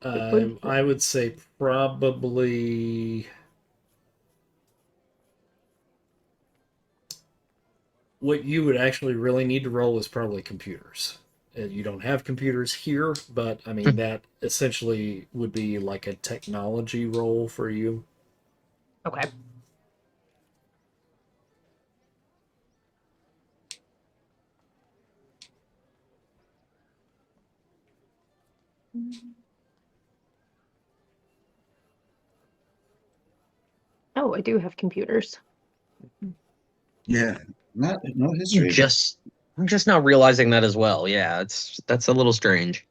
I would say probably what you would actually really need to roll is probably computers. You don't have computers here, but I mean, that essentially would be like a technology roll for you. Okay. Oh, I do have computers. Yeah. No history. I'm just now realizing that as well. Yeah, that's a little strange.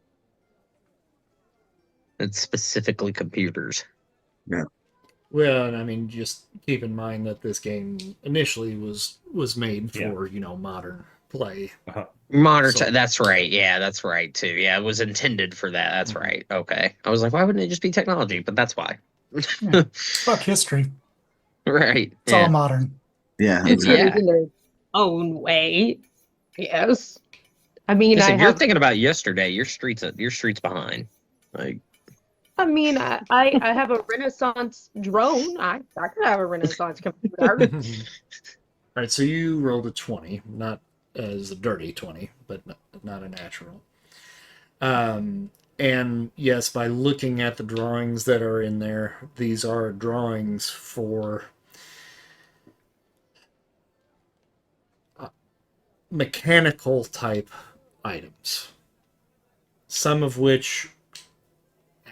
It's specifically computers. Yeah. Well, and I mean, just keep in mind that this game initially was made for modern play. Monitor. So- That's right. Yeah, that's right too. Yeah, it was intended for that. That's Mhm. right. Okay. I was like, why wouldn't it just be technology? But that's why. Fuck history. Right. It's all modern. Yeah, It exactly. is in their own way. Yes. I mean, Because I if you're have. thinking about yesterday, your streets behind. Like, I mean, I have a Renaissance drone. I could have a Renaissance computer. All right, so you rolled a 20, not as a dirty 20, but not a natural. And yes, by looking at the drawings that are in there, these are drawings for mechanical type items, some of which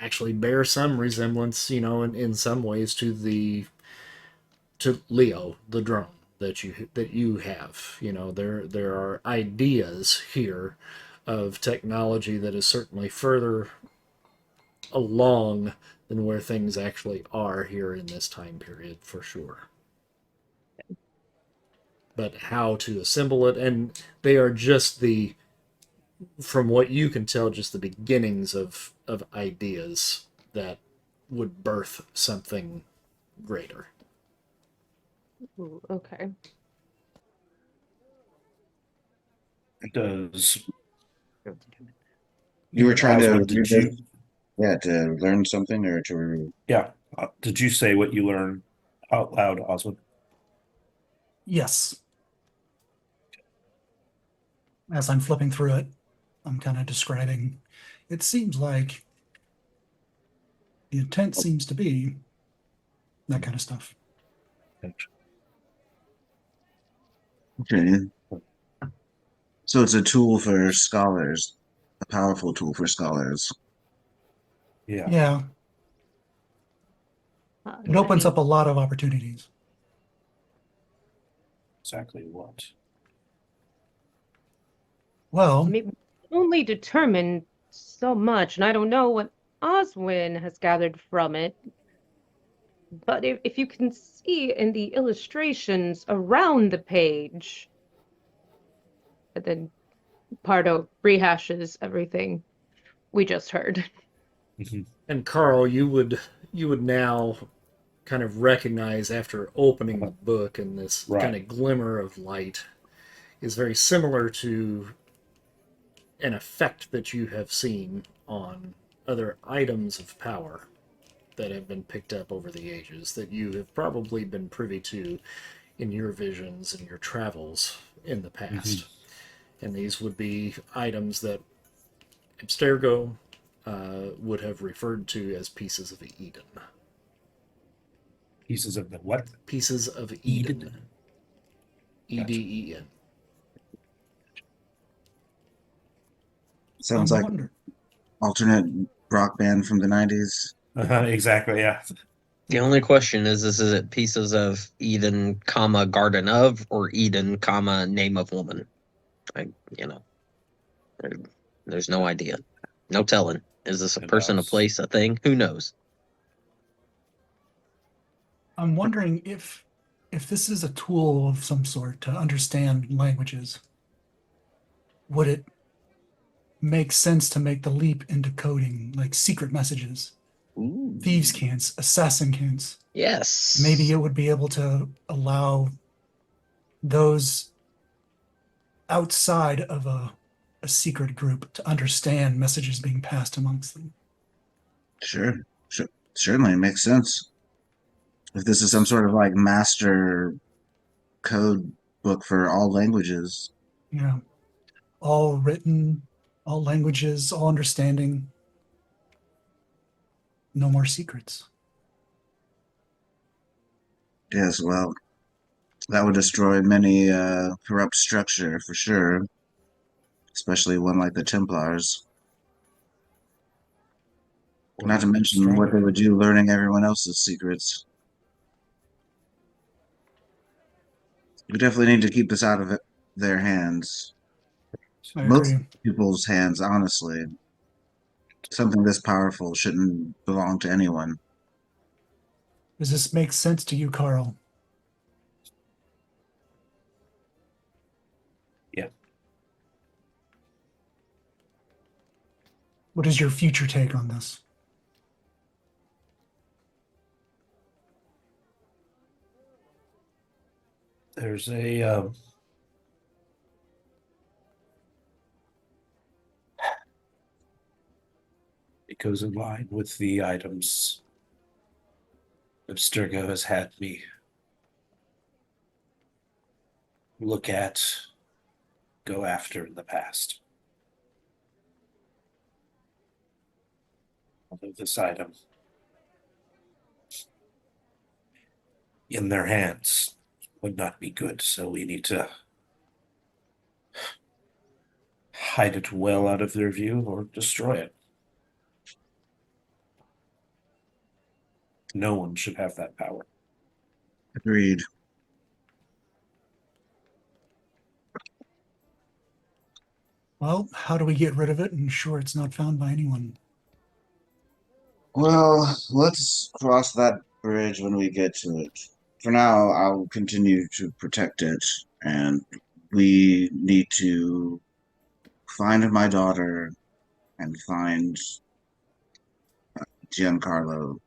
actually bear some resemblance, in some ways to Leo, the drone that you have. There are ideas here of technology that is certainly further along than where things actually are here in this time period, for sure. But how to assemble it, and they are just from what you can tell, just the beginnings of ideas that would birth something greater. Ooh, okay. Does You were trying to Oswald, read did this, you? yeah, to learn something or to. Yeah. Did you say what you learned out loud, Oswald? Yes. As I'm flipping through it, I'm kind of describing. It seems like the intent seems to be that kind of stuff. Okay. So it's a tool for scholars, a powerful tool for scholars. Yeah. Yeah, it opens up a lot of opportunities. Exactly what? Well, I mean, only determined so much, and I don't know what Oswin has gathered from it. But if you can see in the illustrations around the page, and then Pardo rehashes everything we just heard. And Carl, you would now kind of recognize, after opening the book, and this Right. kind of glimmer of light is very similar to an effect that you have seen on other items of power that have been picked up over the ages, that you have probably been privy to in your visions and your travels in the past. And these would be items that Abstergo would have referred to as pieces of Eden. Pieces of the what? Pieces of Eden. Eden. Eden. Sounds I like wonder. alternate rock band from the 90s. Exactly. Yeah. the only question is it pieces of Eden, comma, garden of, or Eden, comma, name of woman? There- there's no idea. No telling. Is this a Who person, a knows? place, a thing? Who knows? I'm wondering if this is a tool of some sort to understand languages, would it make sense to make the leap into coding, like secret messages, Ooh. thieves' cants, assassin cants? Yes. Maybe it would be able to allow those outside of a secret group to understand messages being passed amongst them. Sure. Certainly makes sense. If this is some sort of like master code book for all languages. Yeah. All written, all languages, all understanding. No more secrets. Yes, well, that would destroy many corrupt structure for sure, especially one like the Templars. Not to mention what they would do learning everyone else's secrets. We definitely need to keep this out of their hands. I Most agree. people's hands, honestly. Something this powerful shouldn't belong to anyone. Does this make sense to you, Carl? Yeah. What is your future take on this? There's a it goes in line with the items Abstergo has had me look at, go after in the past. Although this item in their hands would not be good, so we need to hide it well out of their view or destroy it. No one should have that power. Agreed. Well, how do we get rid of it and ensure it's not found by anyone? Well, let's cross that bridge when we get to it. For now, I'll continue to protect it, and we need to find my daughter and find Giancarlo.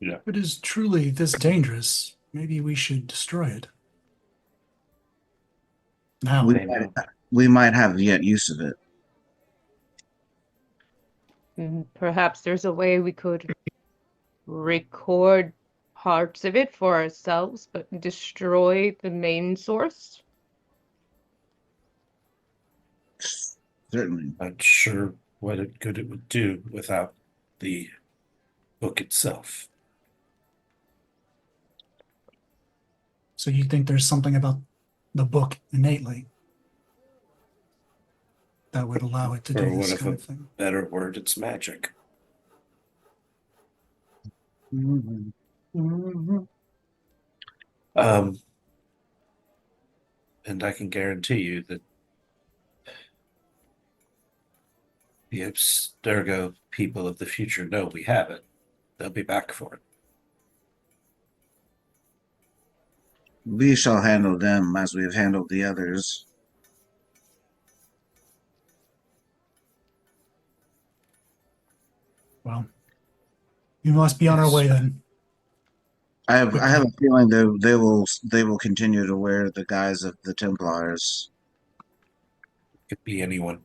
If it is truly this dangerous, maybe we should destroy it. Now, We might have yet use of it. Perhaps there's a way we could record parts of it for ourselves, but destroy the main source. Certainly. Not sure what good it would do without the book itself. so you think there's something about the book innately that would allow it to Or do what this if kind a of thing? better word, it's magic. Mhm. Mhm. And I can guarantee you that the Abstergo people of the future know we have it. They'll be back for it. We shall handle them as we have handled the others. Well, we must be on our Yes. way then. I have Quickly. a feeling they will continue to wear the guise of the Templars. Could be anyone.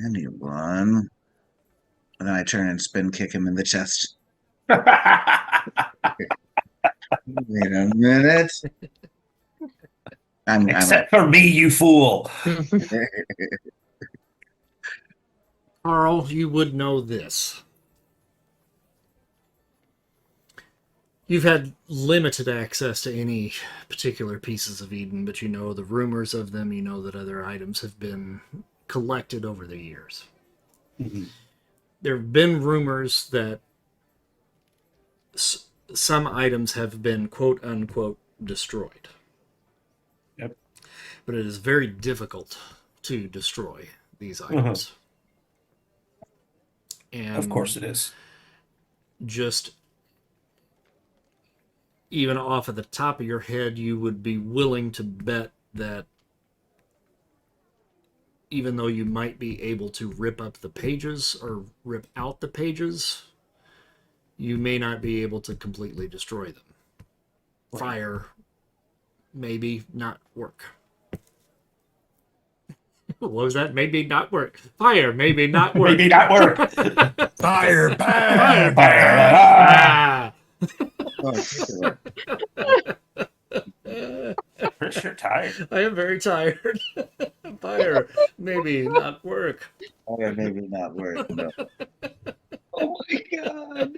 Anyone. And then I turn and spin kick him in the chest. Wait a minute. Except for me, you fool. Carl, you would know this. You've had limited access to any particular pieces of Eden, but you know the rumors of them. You know that other items have been collected over the years. Mhm. There have been rumors that some items have been quote unquote destroyed. Yep. But it is very difficult to destroy these items. And Of course it is. just even off of the top of your head, you would be willing to bet that even though you might be able to rip up the pages or rip out the pages, you may not be able to completely destroy them. Right. Fire maybe not work. What was that? Maybe not work. Fire pretty not work. Maybe not work. Fire, Fire, Fire. ah! Oh, particular. Chris, you're tired. I am very tired. Fire maybe not work. Or maybe not work. No. Oh my god.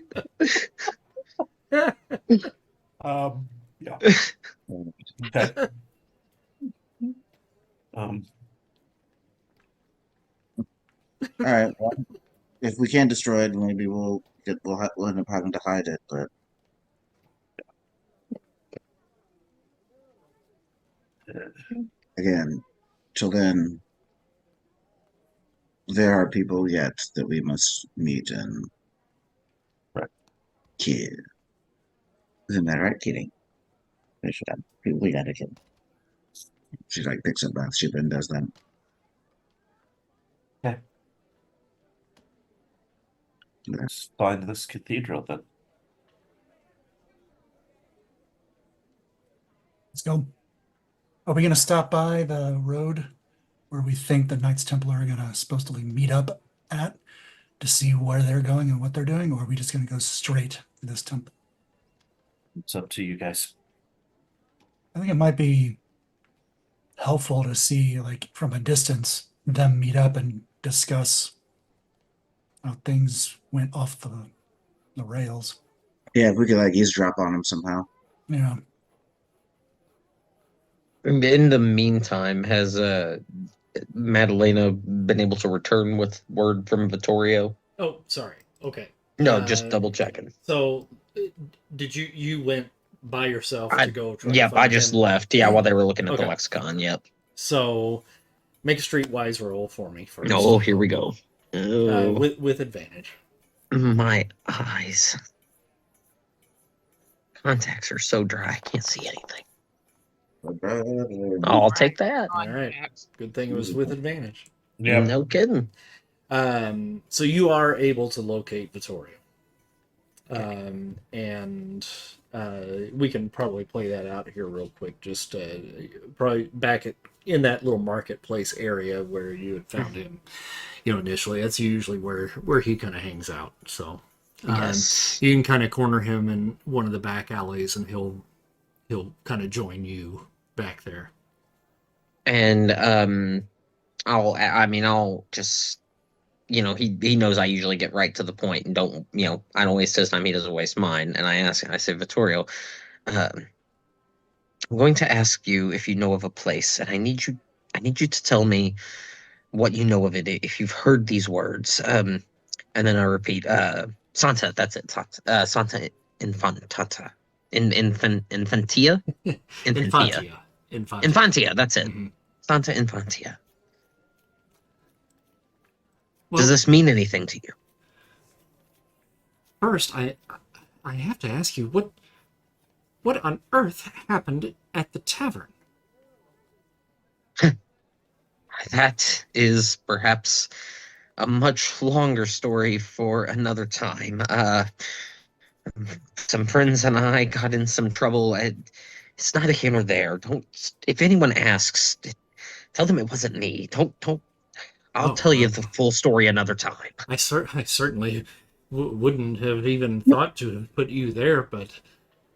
Yeah. Okay. All right. Well, if we can't destroy it, maybe we'll end up having to hide it. But again, till then, there are people yet that we must meet and Right. kill. Isn't that right, kidding? We gotta kill. She like picks it back. She then does that. Okay. Yeah. Let's find this cathedral then. Let's go. Are we going to stop by the road where we think the Knights Templar are going to supposedly meet up at to see where they're going and what they're doing? Or are we just going to go straight to this temple? It's up to you guys. I think it might be helpful to see, like, from a distance, them meet up and discuss how things went off the rails. Yeah, if we could like eavesdrop on him somehow. Yeah. In the meantime, has Madalena been able to return with word from Vittorio? Oh, sorry. Okay. No, just double checking. So, did you went by yourself to go try to Yep, find I just him? left. Yeah, while they were looking at the Okay. lexicon. Yep. So, make a streetwise roll for me first. Oh, here we go. Oh, with advantage. my eyes. Contacts are so dry, I can't see anything. I'll take that. All right. Good thing it was with advantage. Yeah. No kidding. So you are able to locate Vittorio. And we can probably play that out here real quick. Just probably back in that little marketplace area where you had found him, initially. That's usually where he kind of hangs out. So Yes. you can kind of corner him in one of the back alleys, and he'll kind of join you back there. And I'll just, he knows I usually get right to the point and don't, I don't waste his time. He doesn't waste mine. And I say, Vittorio, I'm going to ask you if you know of a place, and I need you to tell me what you know of it, if you've heard these words. And then I repeat, Santa, that's it. Santa Infantata. Infantia? Infantia, that's it. Mm-hmm. Santa Infantia. Well, Does this mean anything to you? First, I have to ask you, what on earth happened at the tavern? That is perhaps a much longer story for another time. Some friends and I got in some trouble. It's neither here nor there. If anyone asks, tell them it wasn't me. Don't. I'll tell you the full story another time. I certainly wouldn't have even thought to have put you there, but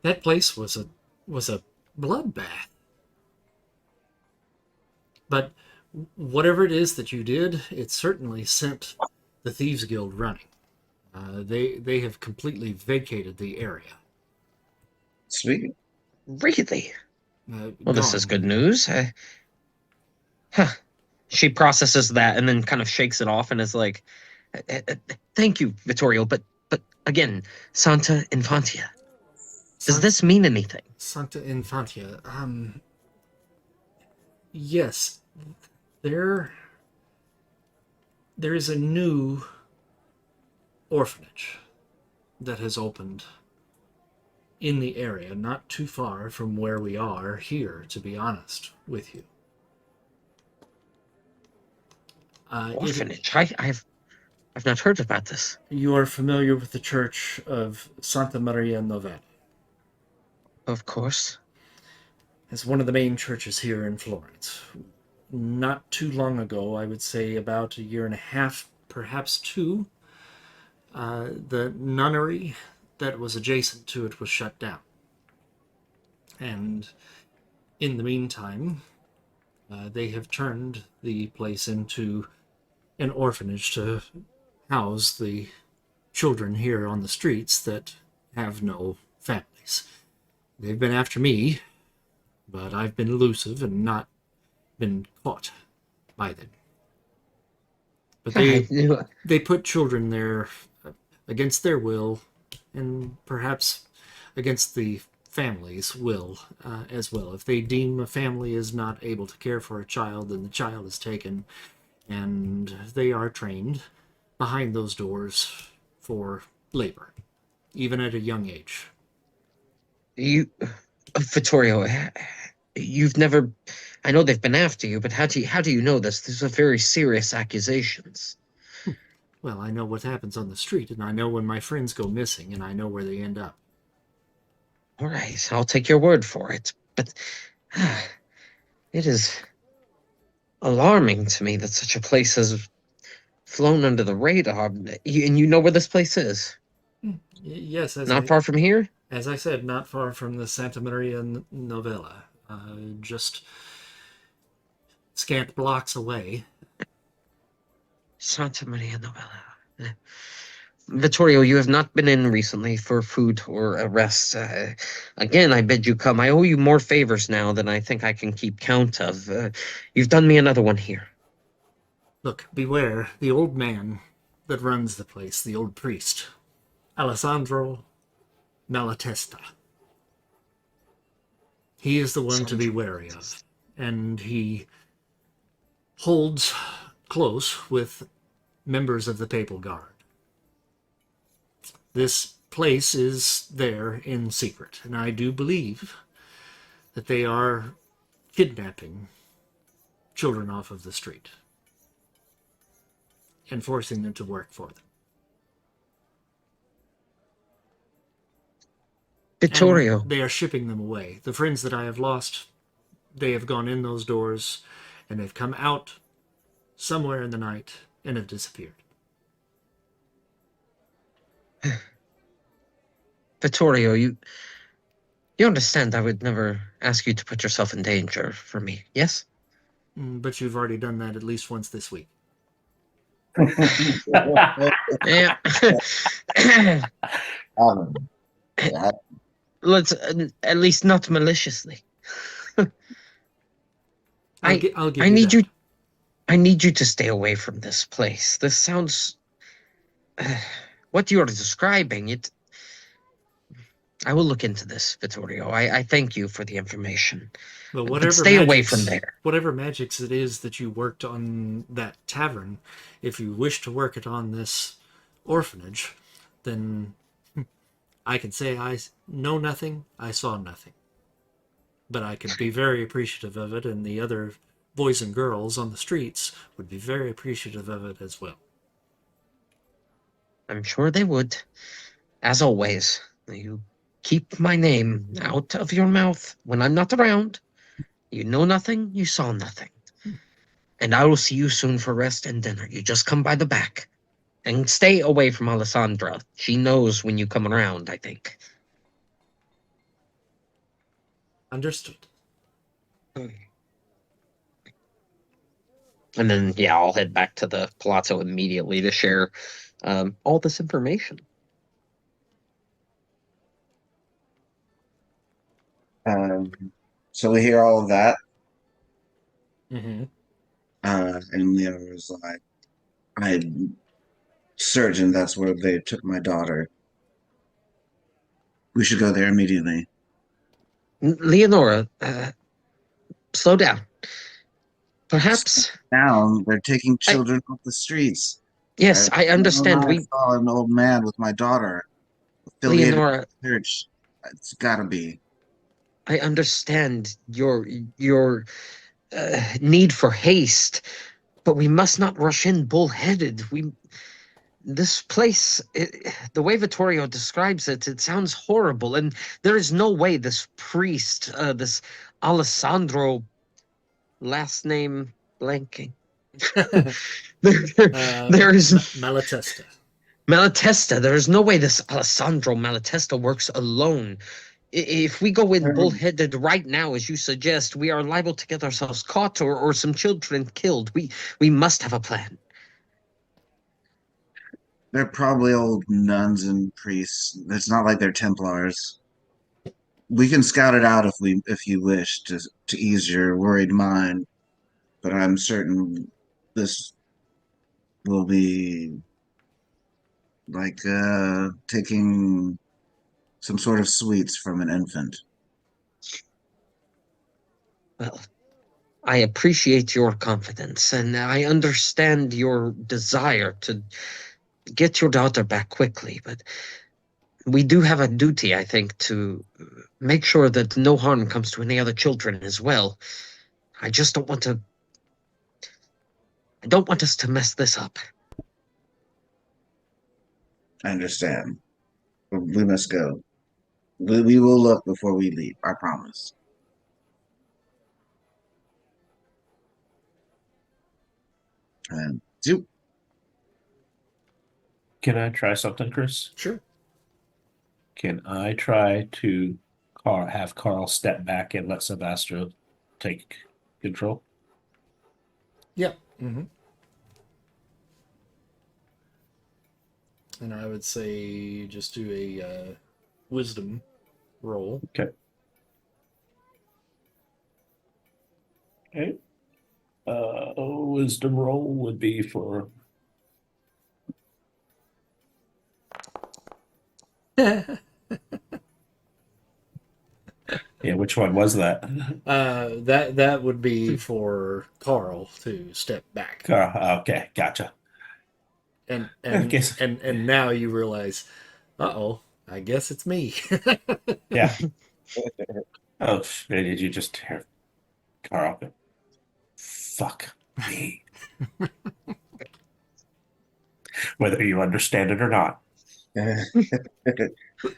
that place was a bloodbath. But whatever it is that you did, it certainly sent the Thieves Guild running. They have completely vacated the area. Sweet. Really? Well, this is Gone. good news. She processes that and then kind of shakes it off and is like, "Thank you, Vittorio, but again, Santa Infantia. Does this mean anything?" Santa Infantia. Yes, there is a new orphanage that has opened in the area, not too far from where we are here, to be honest with you. Orphanage? I've not heard about this. You are familiar with the church of Santa Maria Novella. Of course. It's one of the main churches here in Florence. Not too long ago, I would say about a year and a half, perhaps two, the nunnery that was adjacent to it was shut down. And in the meantime, they have turned the place into an orphanage to house the children here on the streets that have no families. They've been after me, but I've been elusive and not been caught by them. But they put children there against their will, and perhaps against the family's will as well. If they deem a family is not able to care for a child, then the child is taken, and they are trained behind those doors for labor, even at a young age. Vittorio, you've never I know they've been after you, but how do you know this? These are very serious accusations. Well, I know what happens on the street, and I know when my friends go missing, and I know where they end up. All right, I'll take your word for it. But it is alarming to me that such a place has flown under the radar. And you know where this place is? Yes, Not far from here? as I said, not far from the Santa Maria Novella, just scant blocks away. Santa Maria Novella. Vittorio, you have not been in recently for food or a rest. Again, I bid you come. I owe you more favors now than I think I can keep count of. You've done me another one here. Look, beware the old man that runs the place, the old priest, Alessandro Malatesta. He is the one to be wary of, and he holds close with members of the Papal Guard. This place is there in secret, and I do believe that they are kidnapping children off of the street and forcing them to work for them. Vittorio. And they are shipping them away. The friends that I have lost, they have gone in those doors and they've come out somewhere in the night and have disappeared. Vittorio, you understand I would never ask you to put yourself in danger for me, yes? But you've already done that at least once this week. Yeah. Yeah, Let's at least not maliciously. I'll give I need that. I need you to stay away from this place. This sounds what you're describing, I will look into this, Vittorio. I thank you for the information. But But stay away from there. Whatever magics it is that you worked on that tavern, if you wish to work it on this orphanage, then I can say I know nothing, I saw nothing. But I could be very appreciative of it, and the other boys and girls on the streets would be very appreciative of it as well. I'm sure they would. As always, you keep my name out of your mouth when I'm not around. You know nothing, you saw nothing. And I will see you soon for rest and dinner. You just come by the back. And stay away from Alessandra. She knows when you come around, I think. Understood. And then, yeah, I'll head back to the Palazzo immediately to share all this information. So we hear all of that, Mm-hmm. and Leo was like, "I'm certain that's where they took my daughter. We should go there immediately." Leonora, slow down. Perhaps. Now they're taking children off the streets. Yes, I understand. I saw an old man with my daughter affiliated Leonora, with the church. It's got to be. I understand your need for haste, but we must not rush in bullheaded. This place, the way Vittorio describes it, it sounds horrible, and there is no way this priest, this Alessandro, last name blanking. there is Malatesta. Malatesta. There is no way this Alessandro Malatesta works alone. If we go in bullheaded right now, as you suggest, we are liable to get ourselves caught or some children killed. We must have a plan. They're probably old nuns and priests. It's not like they're Templars. We can scout it out if you wish to ease your worried mind, but I'm certain this will be like taking some sort of sweets from an infant. Well, I appreciate your confidence, and I understand your desire to get your daughter back quickly, but we do have a duty, I think, to make sure that no harm comes to any other children as well. I just don't want to. I don't want us to mess this up. I understand. We must go. We will look before we leave. I promise. And zoop. Can I try something, Chris? Sure. Can I try to have Carl step back and let Salvestro take control? Yeah. And I would say just do a wisdom roll. Okay. Okay. Wisdom roll would be for yeah. Which one was that? That would be for Carl to step back. Okay, gotcha. And guess- and now you realize, uh-oh, I guess it's me. Yeah. Oh, did you just hear Carl? Fuck me. Whether you understand it or not.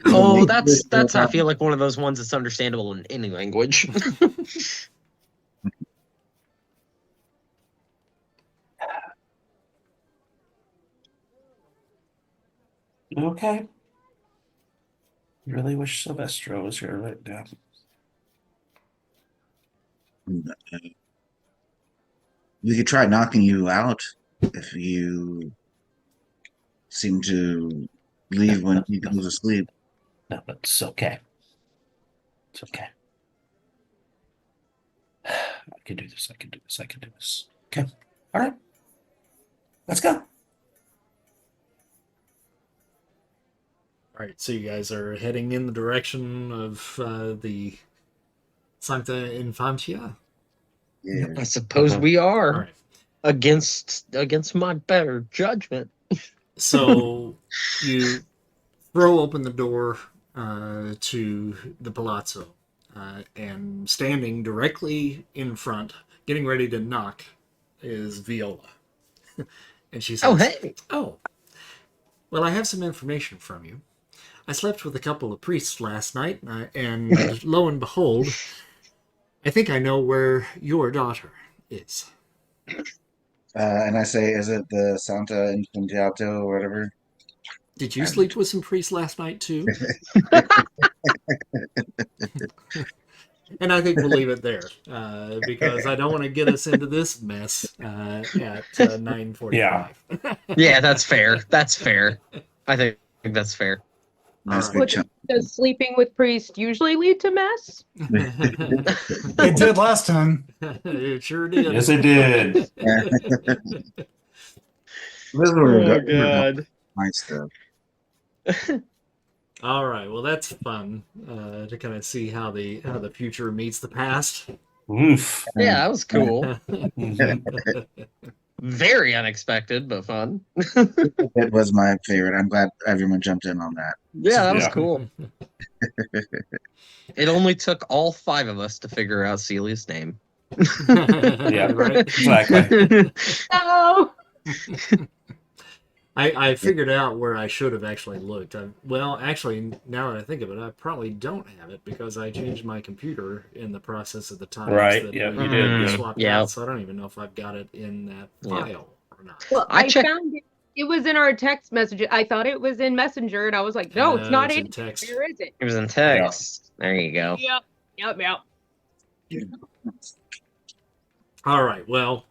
Oh, that's. I feel like one of those ones that's understandable in any language. Okay. Really wish Salvestro was here right now. We could try knocking you out if you seem to leave when he goes to sleep. No, it's okay. It's okay. I can do this. I can do this. I can do this. Okay. All right. Let's go. All right, so you guys are heading in the direction of the Sancta Infantia. Yeah. I suppose we All are right. against my better judgment. So you throw open the door to the Palazzo, and standing directly in front, getting ready to knock, is Viola. And she says, Oh, hey. "Oh, well, I have some information from you. I slept with a couple of priests last night, and lo and behold, I think I know where your daughter is." And I say, is it the Santa Infantiato or whatever? Did you sleep with some priests last night too? And I think we'll leave it there because I don't want to get us into this mess at 9:45. Yeah, that's fair. That's fair. I think that's fair. Nice All big What chunk. does sleeping with priests usually lead to mess? It did last time. It sure did. Yes, it did. Those were nice stuff. All right. Well, that's fun to kind of see how the future meets the past. Oof. Yeah, that was cool. Mhm. Very unexpected, but fun. It was my favorite. I'm glad everyone jumped in on that. Yeah, that was Yeah. cool. It only took all 5 of us to figure out Celia's name. Yeah, Right. exactly. No. I figured out where I should have actually looked. Well, actually, now that I think of it, I probably don't have it because I changed my computer in the process of the times Right, that yeah, we you did, yeah. swapped Yeah. out. So I don't even know if I've got it in that Yeah. file or not. Well, I I checked- found it. It was in our text message. I thought it was in Messenger, and I was like, no, it's not It's in. in text. Where is it? It was in text. There you go. Yep. All right. Well,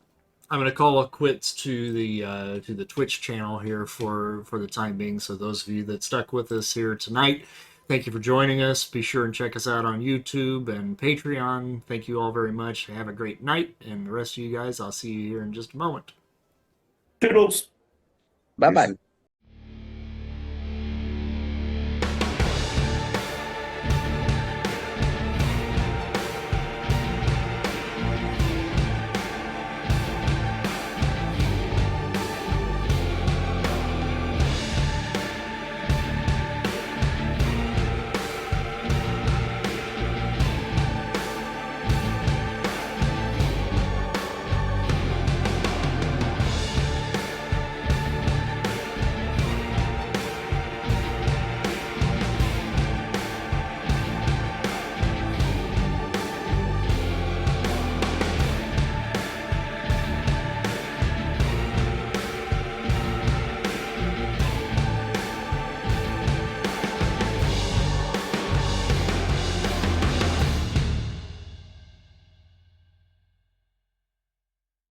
I'm going to call it quits to the Twitch channel here for the time being. So those of you that stuck with us here tonight, thank you for joining us. Be sure and check us out on YouTube and Patreon. Thank you all very much. Have a great night, and the rest of you guys, I'll see you here in just a moment. Toodles. Bye bye.